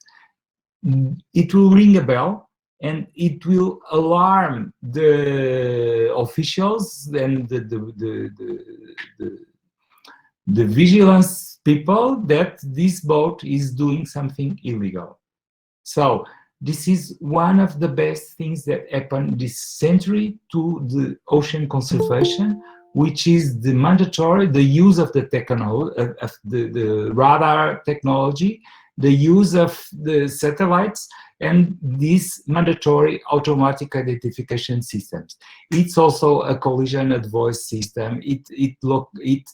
it will ring a bell and it will alarm the officials and the vigilance people that this boat is doing something illegal. So this is one of the best things that happened this century to the ocean conservation. which is the mandatory, the use of the technology, of the radar technology, the use of the satellites, and these mandatory automatic identification systems. It's also a collision avoid system. It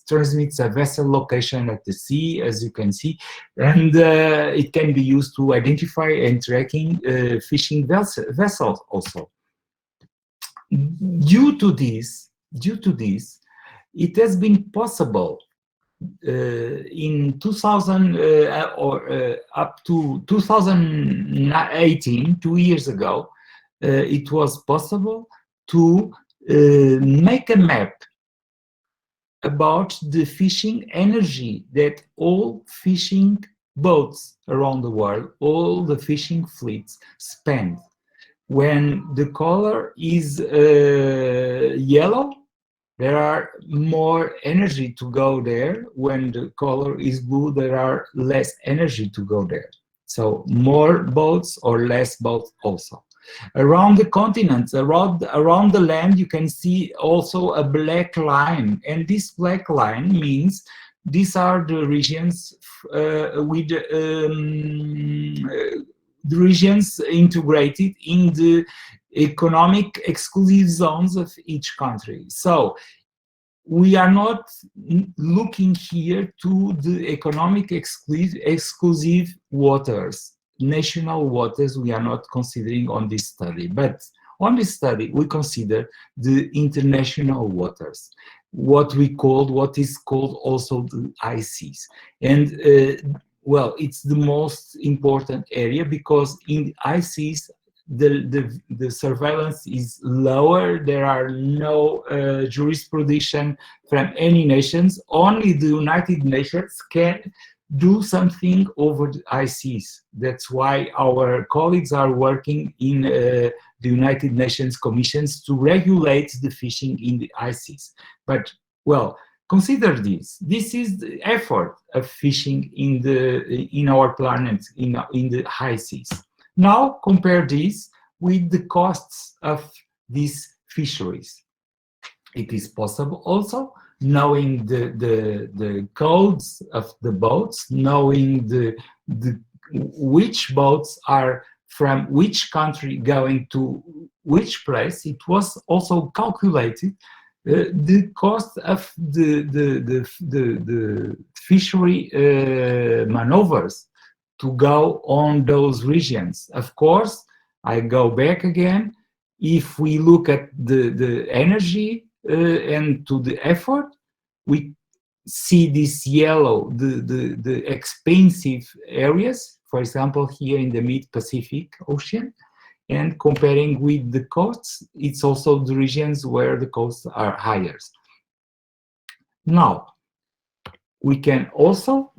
transmits a vessel location at the sea, as you can see, and it can be used to identify and tracking fishing vessels also. Due to this, it has been possible in 2000 up to 2018, 2 years ago, it was possible to make a map about the fishing energy that all fishing boats around the world, all the fishing fleets spend. When the color is yellow, there are more energy to go there. When the color is blue, there are less energy to go there. So more boats or less boats also. Around the continents, around the land, you can see also a black line. And this black line means these are the regions with the regions integrated in the economic exclusive zones of each country. So we are not looking here to the economic exclusive waters, national waters we are not considering on this study. But on this study, we consider the international waters, what is called also the ICs. And well, it's the most important area because in the ICs, the surveillance is lower. There are no jurisprudence from any nations. Only the United Nations can do something over the ICs. That's why our colleagues are working in the United Nations commissions to regulate the fishing in the ICs. But, well, consider this. This is the effort of fishing in our planet, in the high seas. Now compare this with the costs of these fisheries. It is possible also, knowing the codes of the boats, knowing which boats are from which country going to which place. It was also calculated the cost of the fishery maneuvers to go on those regions. Of course, I go back again. If we look at the energy and to the effort, we see this yellow, the expensive areas, for example, here in the mid-Pacific Ocean, and comparing with the costs, it's also the regions where the costs are higher. Now, we can also,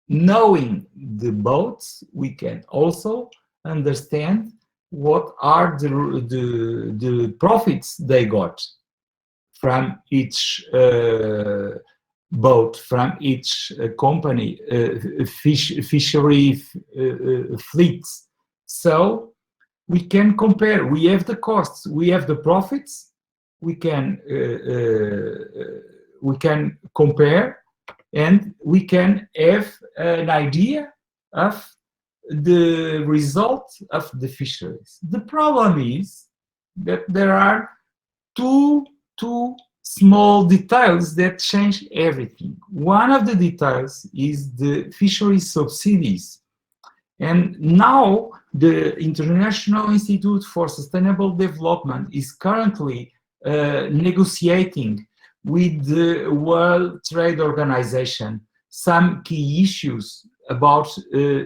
knowing the boats, we can also understand what are the profits they got from each boat, from each company, fishery fleets. So we can compare. We have the costs, we have the profits. We can compare, and we can have an idea of the result of the fisheries. The problem is that there are two small details that change everything. One of the details is the fishery subsidies. And now the International Institute for Sustainable Development is currently negotiating with the World Trade Organization some key issues about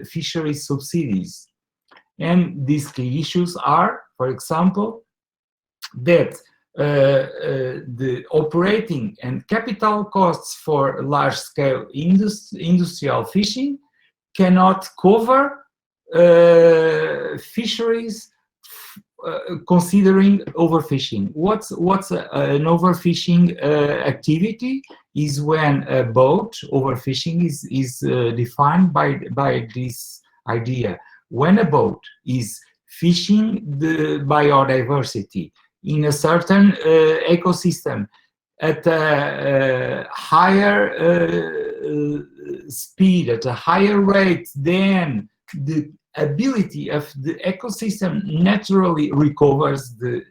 fishery subsidies. And these key issues are, for example, that the operating and capital costs for large-scale industrial fishing cannot cover fisheries considering overfishing. What's an overfishing activity is when a boat, overfishing is defined by this idea. When a boat is fishing the biodiversity in a certain ecosystem at a higher speed, at a higher rate than the ability of the ecosystem naturally recovers the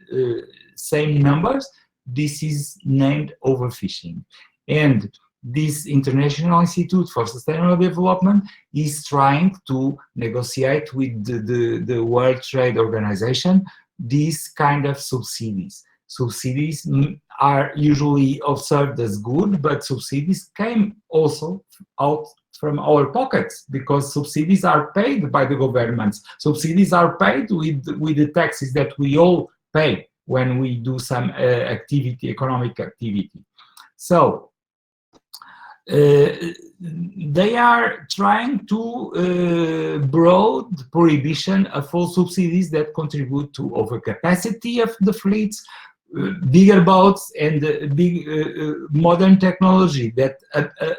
same numbers, this is named overfishing. And this International Institute for Sustainable Development is trying to negotiate with the World Trade Organization these kind of subsidies. Subsidies are usually observed as good, but subsidies came also out from our pockets, because subsidies are paid by the governments. Subsidies are paid with the taxes that we all pay when we do some activity, economic activity. So they are trying to broad prohibition of all subsidies that contribute to overcapacity of the fleets, bigger boats, and big modern technology that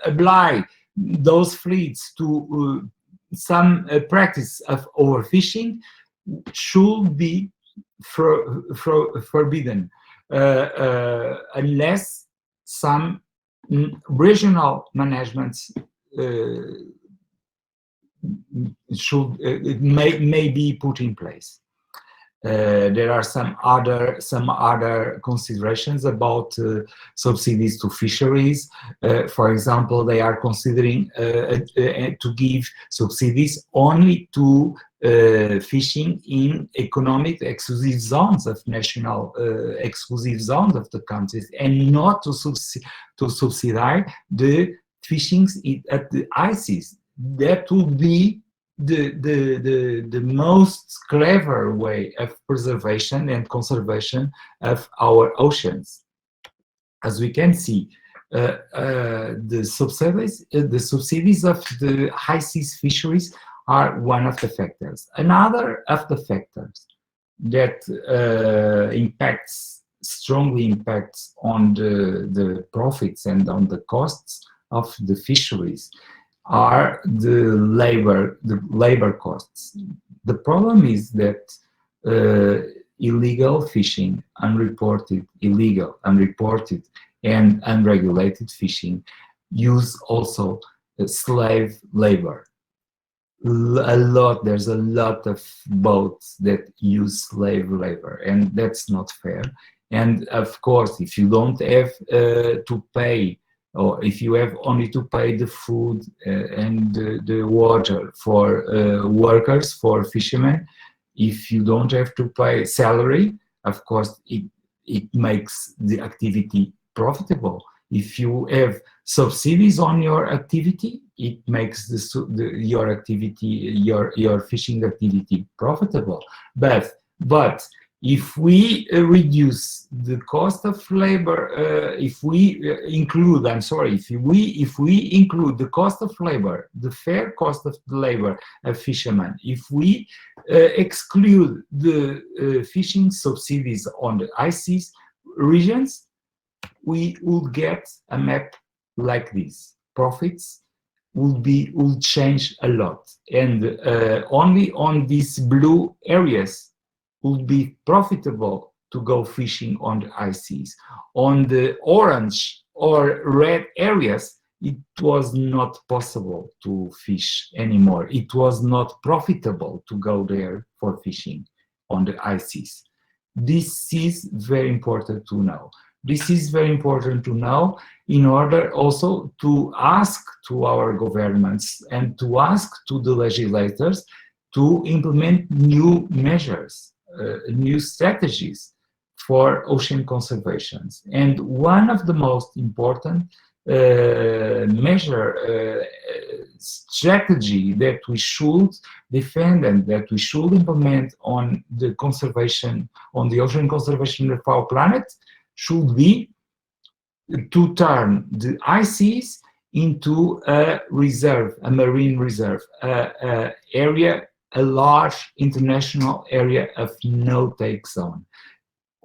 oblige those fleets to some practice of overfishing should be forbidden unless some regional managements may be put in place. There are some other considerations about subsidies to fisheries. For example, they are considering to give subsidies only to fishing in economic exclusive zones of national exclusive zones of the countries, and not to subsidize the fishing at the ICES. That would be the most clever way of preservation and conservation of our oceans. As we can see, the subsidies of the high seas fisheries are one of the factors. Another of the factors that strongly impacts on the profits and on the costs of the fisheries are the labor costs. The problem is that illegal fishing, illegal, unreported, and unregulated fishing use also slave labor. There's a lot of boats that use slave labor, and that's not fair. And of course, if you don't have to pay, or if you have only to pay the food and the water for workers, for fishermen, if you don't have to pay salary, of course, it makes the activity profitable. If you have subsidies on your activity, it makes your activity, your fishing activity profitable. But if we reduce the cost of labor, if we include the cost of labor, the fair cost of the labor of fishermen, if we exclude the fishing subsidies on the ICES regions, we would get a map like this. Profits will change a lot, and only on these blue areas would be profitable to go fishing on the ICES. On the orange or red areas, it was not possible to fish anymore. It was not profitable to go there for fishing on the ICES. This is very important to know. This is very important to know in order also to ask to our governments and to ask to the legislators to implement new measures, new strategies for ocean conservation. And one of the most important strategy that we should defend and that we should implement on the conservation, on the ocean conservation of our planet, should be to turn the ICES into a reserve, a marine reserve, area, a large international area of no-take zone.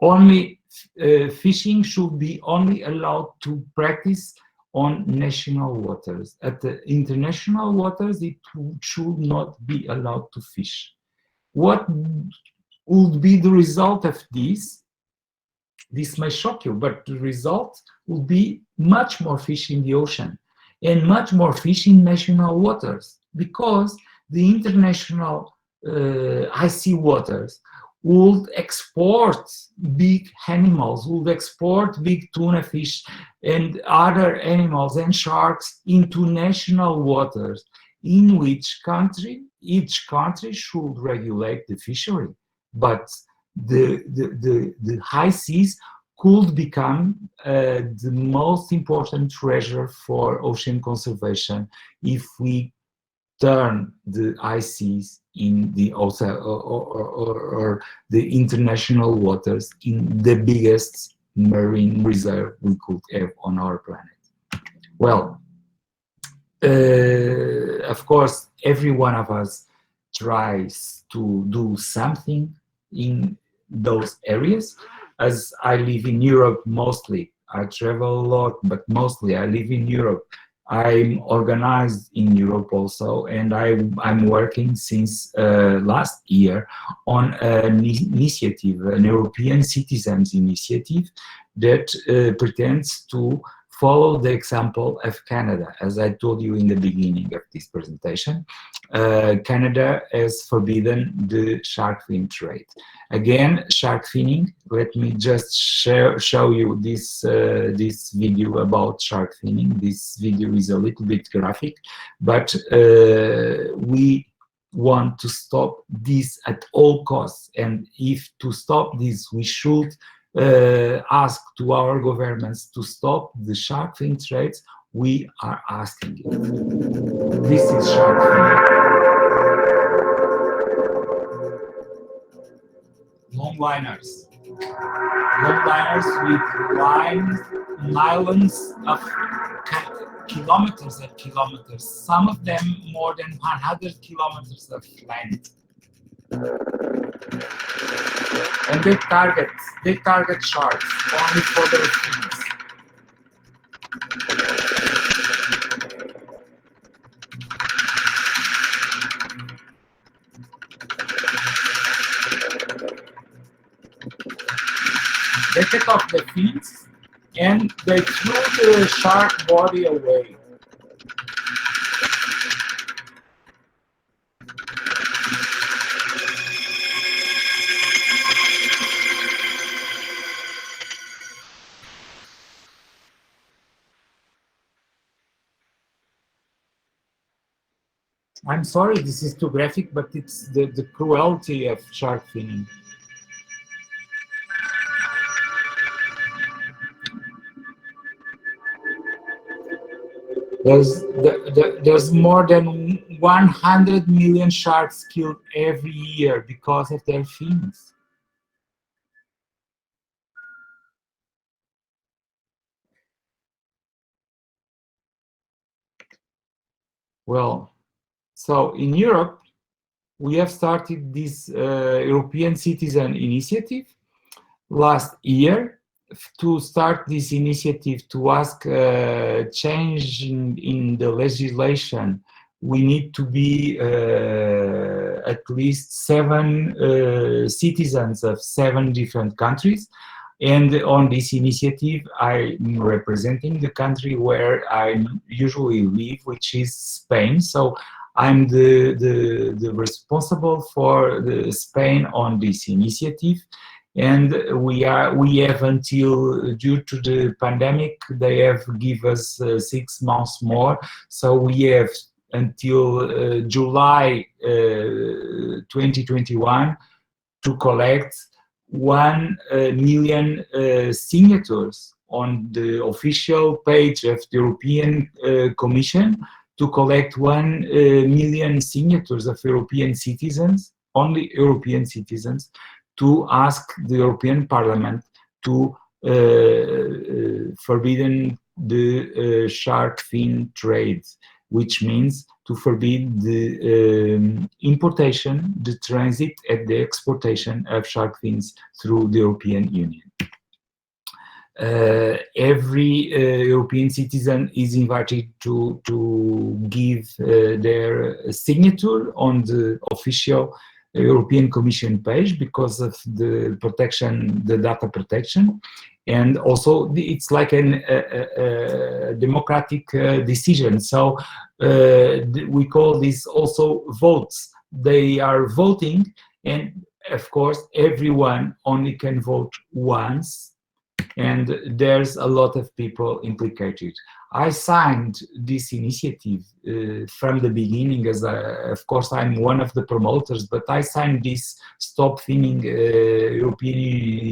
Only fishing should be only allowed to practice on national waters. At the international waters, it should not be allowed to fish. What would be the result of this? This may shock you, but the result will be much more fish in the ocean and much more fish in national waters, because the international icy waters would export big animals, would export big tuna fish and other animals and sharks into national waters, in which country each country should regulate the fishery. But the high seas could become the most important treasure for ocean conservation if we turn the high seas in the ocean or the international waters in the biggest marine reserve we could have on our planet. Well, of course, every one of us tries to do something in those areas. As I live in Europe mostly, I travel a lot, but mostly I live in Europe. I'm organized in Europe also, and I'm working since last year on an initiative, an European Citizens Initiative that pretends to follow the example of Canada. As I told you in the beginning of this presentation, Canada has forbidden the shark fin trade. Again, shark finning, let me just show you this, this video about shark finning. This video is a little bit graphic, but we want to stop this at all costs. And if to stop this, we should ask to our governments to stop the shark fin trades. We are asking it. This is shark finning. Longliners. Longliners with lines, nylons of kilometers and kilometers. Some of them more than 100 kilometers of length. And they target sharks only for their fins. They take off the fins and they throw the shark body away. I'm sorry, this is too graphic, but it's the cruelty of shark finning. There's more than 100 million sharks killed every year because of their fins. Well, so in Europe, we have started this European Citizen Initiative last year. To start this initiative to ask change in the legislation, we need to be at least 7 citizens of 7 different countries. And on this initiative, I'm representing the country where I usually live, which is Spain. So I'm the responsible for Spain on this initiative. And we have until, due to the pandemic, they have given us 6 months more. So we have until July 2021 to collect 1 million signatures on the official page of the European Commission, to collect 1 million signatures of European citizens, only European citizens, to ask the European Parliament to forbidden the shark fin trade, which means to forbid the importation, the transit, and the exportation of shark fins through the European Union. Every European citizen is invited to give their signature on the official European Commission page because of the protection, the data protection. And also it's like a democratic decision. So we call this also votes. They are voting, and of course everyone only can vote once, and there's a lot of people implicated. I signed this initiative from the beginning, as of course I'm one of the promoters, but I signed this Stop Finning European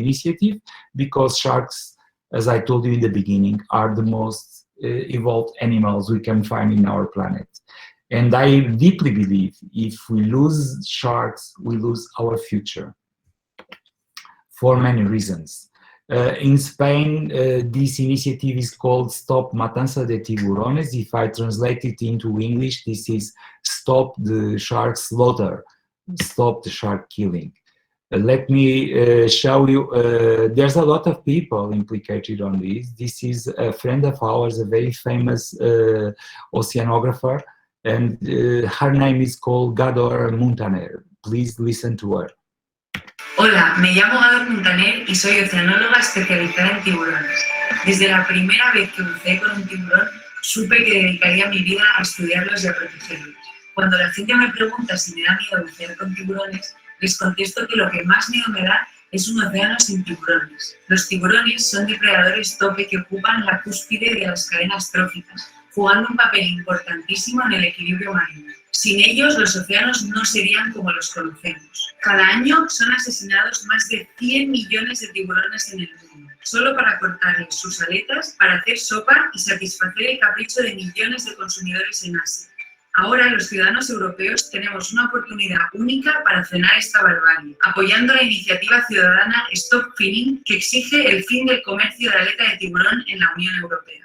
initiative because sharks, as I told you in the beginning, are the most evolved animals we can find in our planet. And I deeply believe if we lose sharks, we lose our future for many reasons. In Spain, this initiative is called Stop Matanza de Tiburones. If I translate it into English, this is Stop the Shark Slaughter, Stop the Shark Killing. Let me show you, there's a lot of people implicated on this. This is a friend of ours, a very famous oceanographer, and her name is called Gador Muntaner. Please listen to her. Hola, me llamo Gador Muntaner y soy oceanóloga especializada en tiburones. Desde la primera vez que buceé con un tiburón, supe que dedicaría mi vida a estudiarlos y a protegerlos. Cuando la gente me pregunta si me da miedo bucear con tiburones, les contesto que lo que más miedo me da es un océano sin tiburones. Los tiburones son depredadores tope que ocupan la cúspide de las cadenas tróficas, jugando un papel importantísimo en el equilibrio marino. Sin ellos, los océanos no serían como los conocemos. Cada año son asesinados más de 100 millones de tiburones en el mundo, solo para cortarles sus aletas, para hacer sopa y satisfacer el capricho de millones de consumidores en Asia. Ahora, los ciudadanos europeos tenemos una oportunidad única para frenar esta barbarie, apoyando la iniciativa ciudadana Stop Finning, que exige el fin del comercio de aleta de tiburón en la Unión Europea.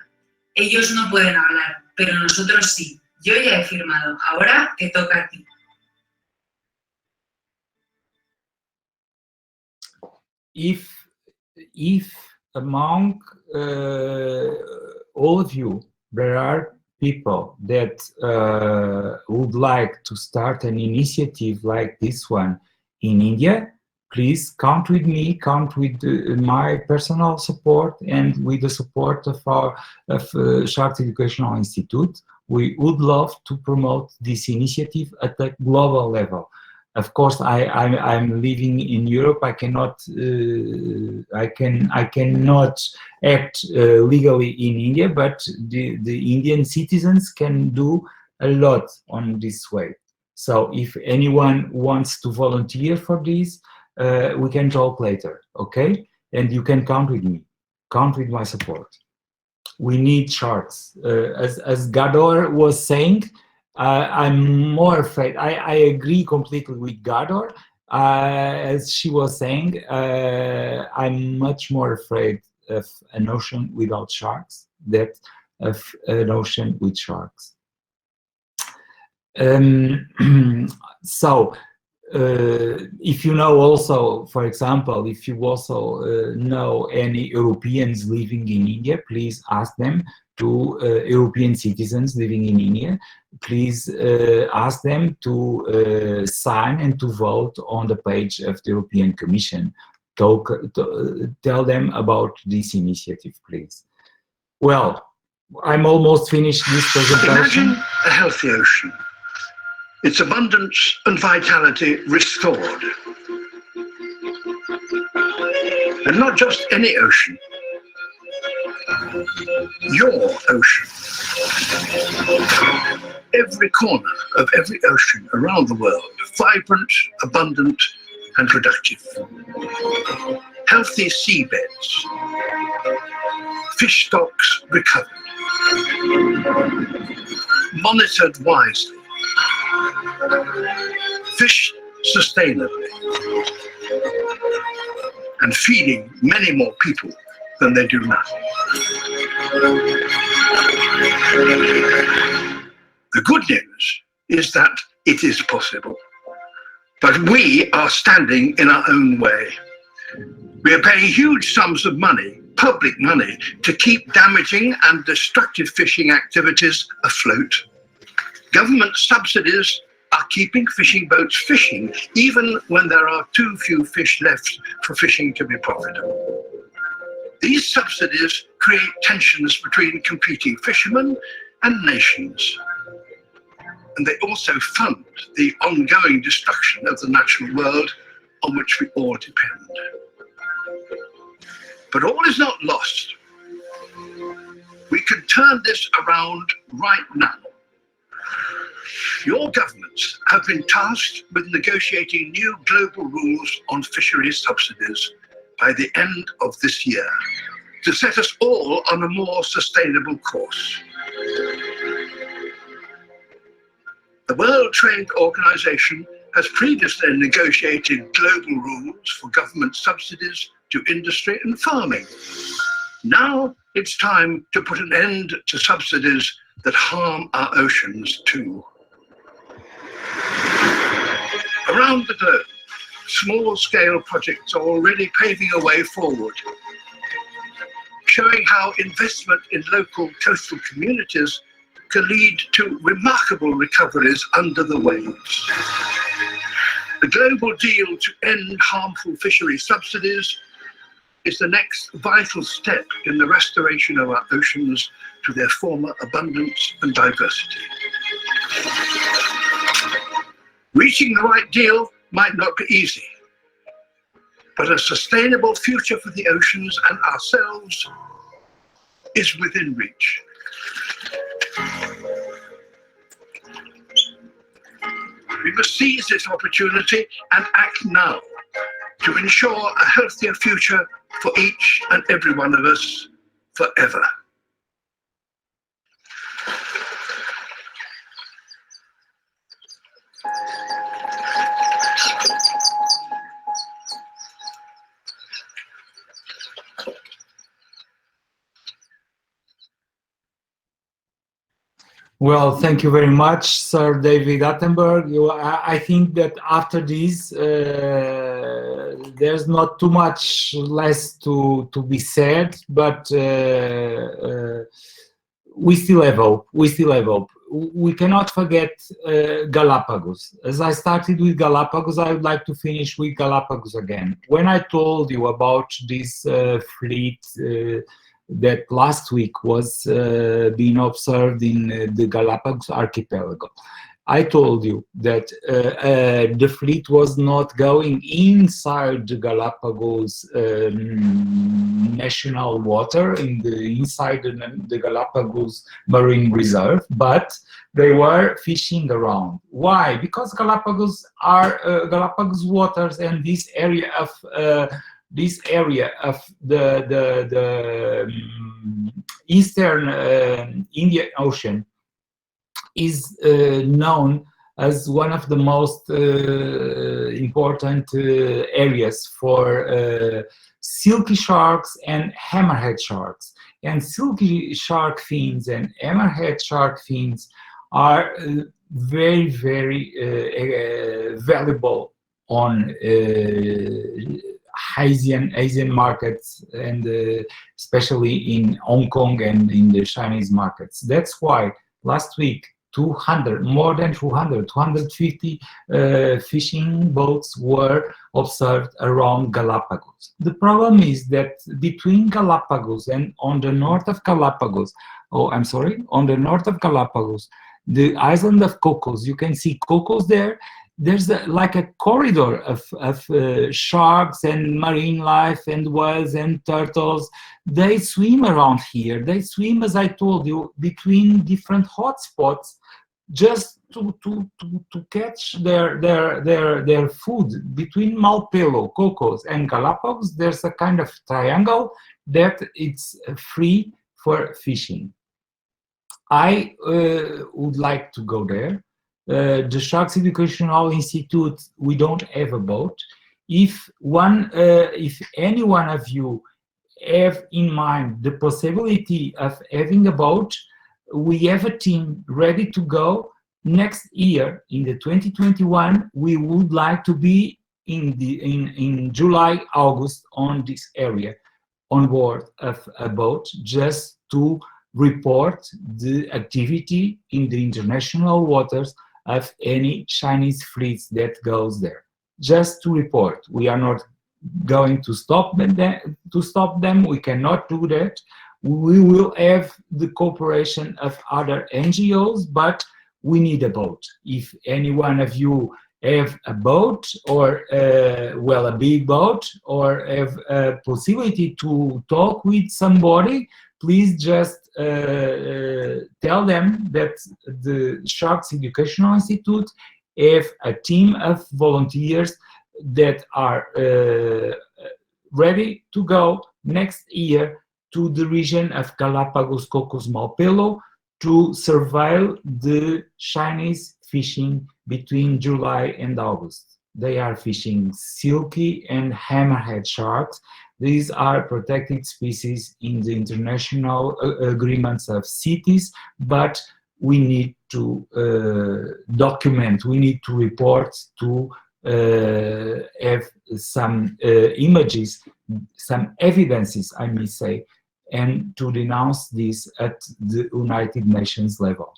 Ellos no pueden hablar, pero nosotros sí. Yo ya he firmado, ahora te toca a ti. If among all of you there are people that would like to start an initiative like this one in India, please count with me, count with my personal support and with the support of our Shark Educational Institute. We would love to promote this initiative at a global level. Of course, I'm living in Europe. I cannot act legally in India, but the Indian citizens can do a lot on this way. So if anyone wants to volunteer for this, we can talk later, okay? And you can count with me, count with my support. We need sharks. As Gador was saying, I'm more afraid. I agree completely with Gador. As she was saying, I'm much more afraid of an ocean without sharks than of an ocean with sharks. So, if you know also, for example, if you also know any Europeans living in India, please ask them to European citizens living in India, please ask them to sign and to vote on the page of the European Commission. Tell them about this initiative, please. Well, I'm almost finished this presentation. Imagine a healthy ocean. Its abundance and vitality restored. And not just any ocean, your ocean. Every corner of every ocean around the world, vibrant, abundant, and productive. Healthy seabeds, fish stocks recovered, monitored wisely, fish sustainably, and feeding many more people than they do now. The good news is that it is possible, but we are standing in our own way. We are paying huge sums of money, public money, to keep damaging and destructive fishing activities afloat. Government subsidies are keeping fishing boats fishing, even when there are too few fish left for fishing to be profitable. These subsidies create tensions between competing fishermen and nations. And they also fund the ongoing destruction of the natural world on which we all depend. But all is not lost. We can turn this around right now. Your governments have been tasked with negotiating new global rules on fisheries subsidies by the end of this year to set us all on a more sustainable course. The World Trade Organization has previously negotiated global rules for government subsidies to industry and farming. Now it's time to put an end to subsidies that harm our oceans too. Around the globe, small-scale projects are already paving a way forward, showing how investment in local coastal communities can lead to remarkable recoveries under the waves. The global deal to end harmful fishery subsidies is the next vital step in the restoration of our oceans to their former abundance and diversity. Reaching the right deal might not be easy, but a sustainable future for the oceans and ourselves is within reach. We must seize this opportunity and act now to ensure a healthier future for each and every one of us forever. Well, thank you very much, Sir David Attenborough. I think that after this, there's not too much less to be said, but we still have hope. We still have hope. We cannot forget Galapagos. As I started with Galapagos, I would like to finish with Galapagos again. When I told you about this fleet that last week was being observed in the Galapagos archipelago, I told you that the fleet was not going inside the Galapagos national water, inside the Galapagos Marine Reserve, but they were fishing around. Why? Because Galapagos are Galapagos waters, and this area of the eastern Indian Ocean is known as one of the most important areas for silky sharks and hammerhead sharks. And silky shark fins and hammerhead shark fins are very, very valuable on Asian markets, and especially in Hong Kong and in the Chinese markets. That's why last week, 250 fishing boats were observed around Galapagos. The problem is that between Galapagos and on the north of Galapagos, on the north of Galapagos, the island of Cocos, you can see Cocos there. There's like a corridor of sharks and marine life and whales and turtles. They swim around here. They swim, as I told you, between different hotspots just to catch their food. Between Malpelo, Cocos, and Galapagos, there's a kind of triangle that it's free for fishing. I would like to go there. The Sharks Educational Institute, we don't have a boat. If any one of you have in mind the possibility of having a boat, we have a team ready to go. Next year, in the 2021, we would like to be in July, August on this area, on board of a boat, just to report the activity in the international waters of any Chinese fleets that goes there. Just to report, we are not going to stop them. We cannot do that. We will have the cooperation of other NGOs, but we need a boat. If any one of you have a boat, or well, a big boat, or have a possibility to talk with somebody, please just tell them that the Sharks Educational Institute have a team of volunteers that are ready to go next year to the region of Galapagos Cocos Malpelo to surveil the Chinese fishing between July and August. They are fishing silky and hammerhead sharks. These are protected species in the international agreements of CITES, but we need to document, we need to report, to have some images, some evidences, I may say, and to denounce this at the United Nations level.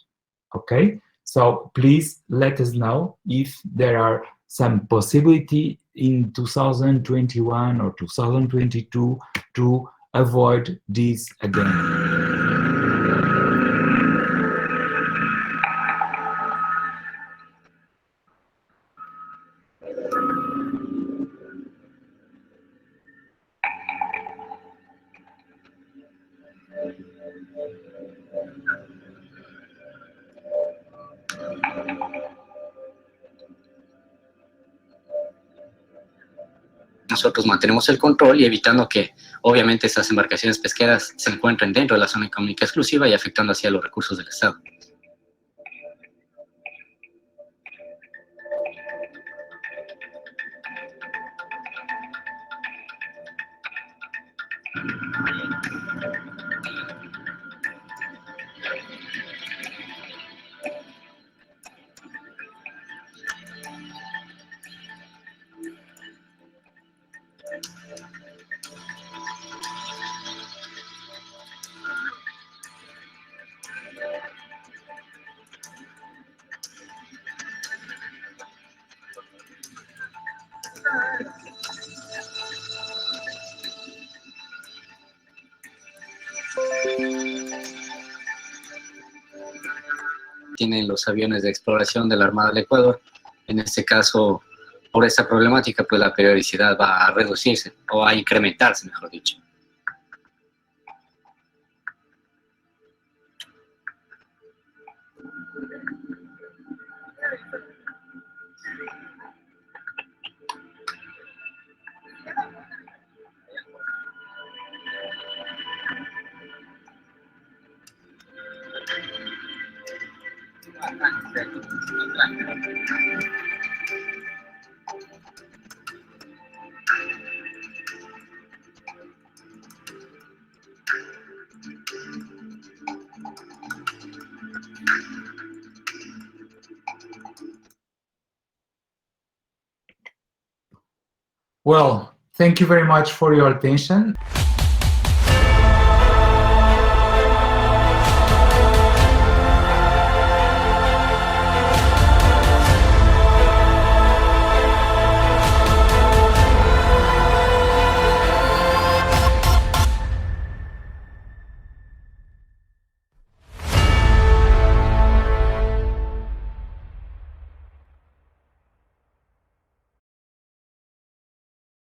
Okay, so please let us know if there are some possibility in 2021 or 2022 to avoid this again. Nosotros mantenemos el control y evitando que, obviamente, estas embarcaciones pesqueras se encuentren dentro de la zona económica exclusiva y afectando así a los recursos del Estado. Tienen los aviones de exploración de la Armada del Ecuador. En este caso, por esta problemática, pues la periodicidad va a reducirse, o a incrementarse, mejor dicho. Well, thank you very much for your attention.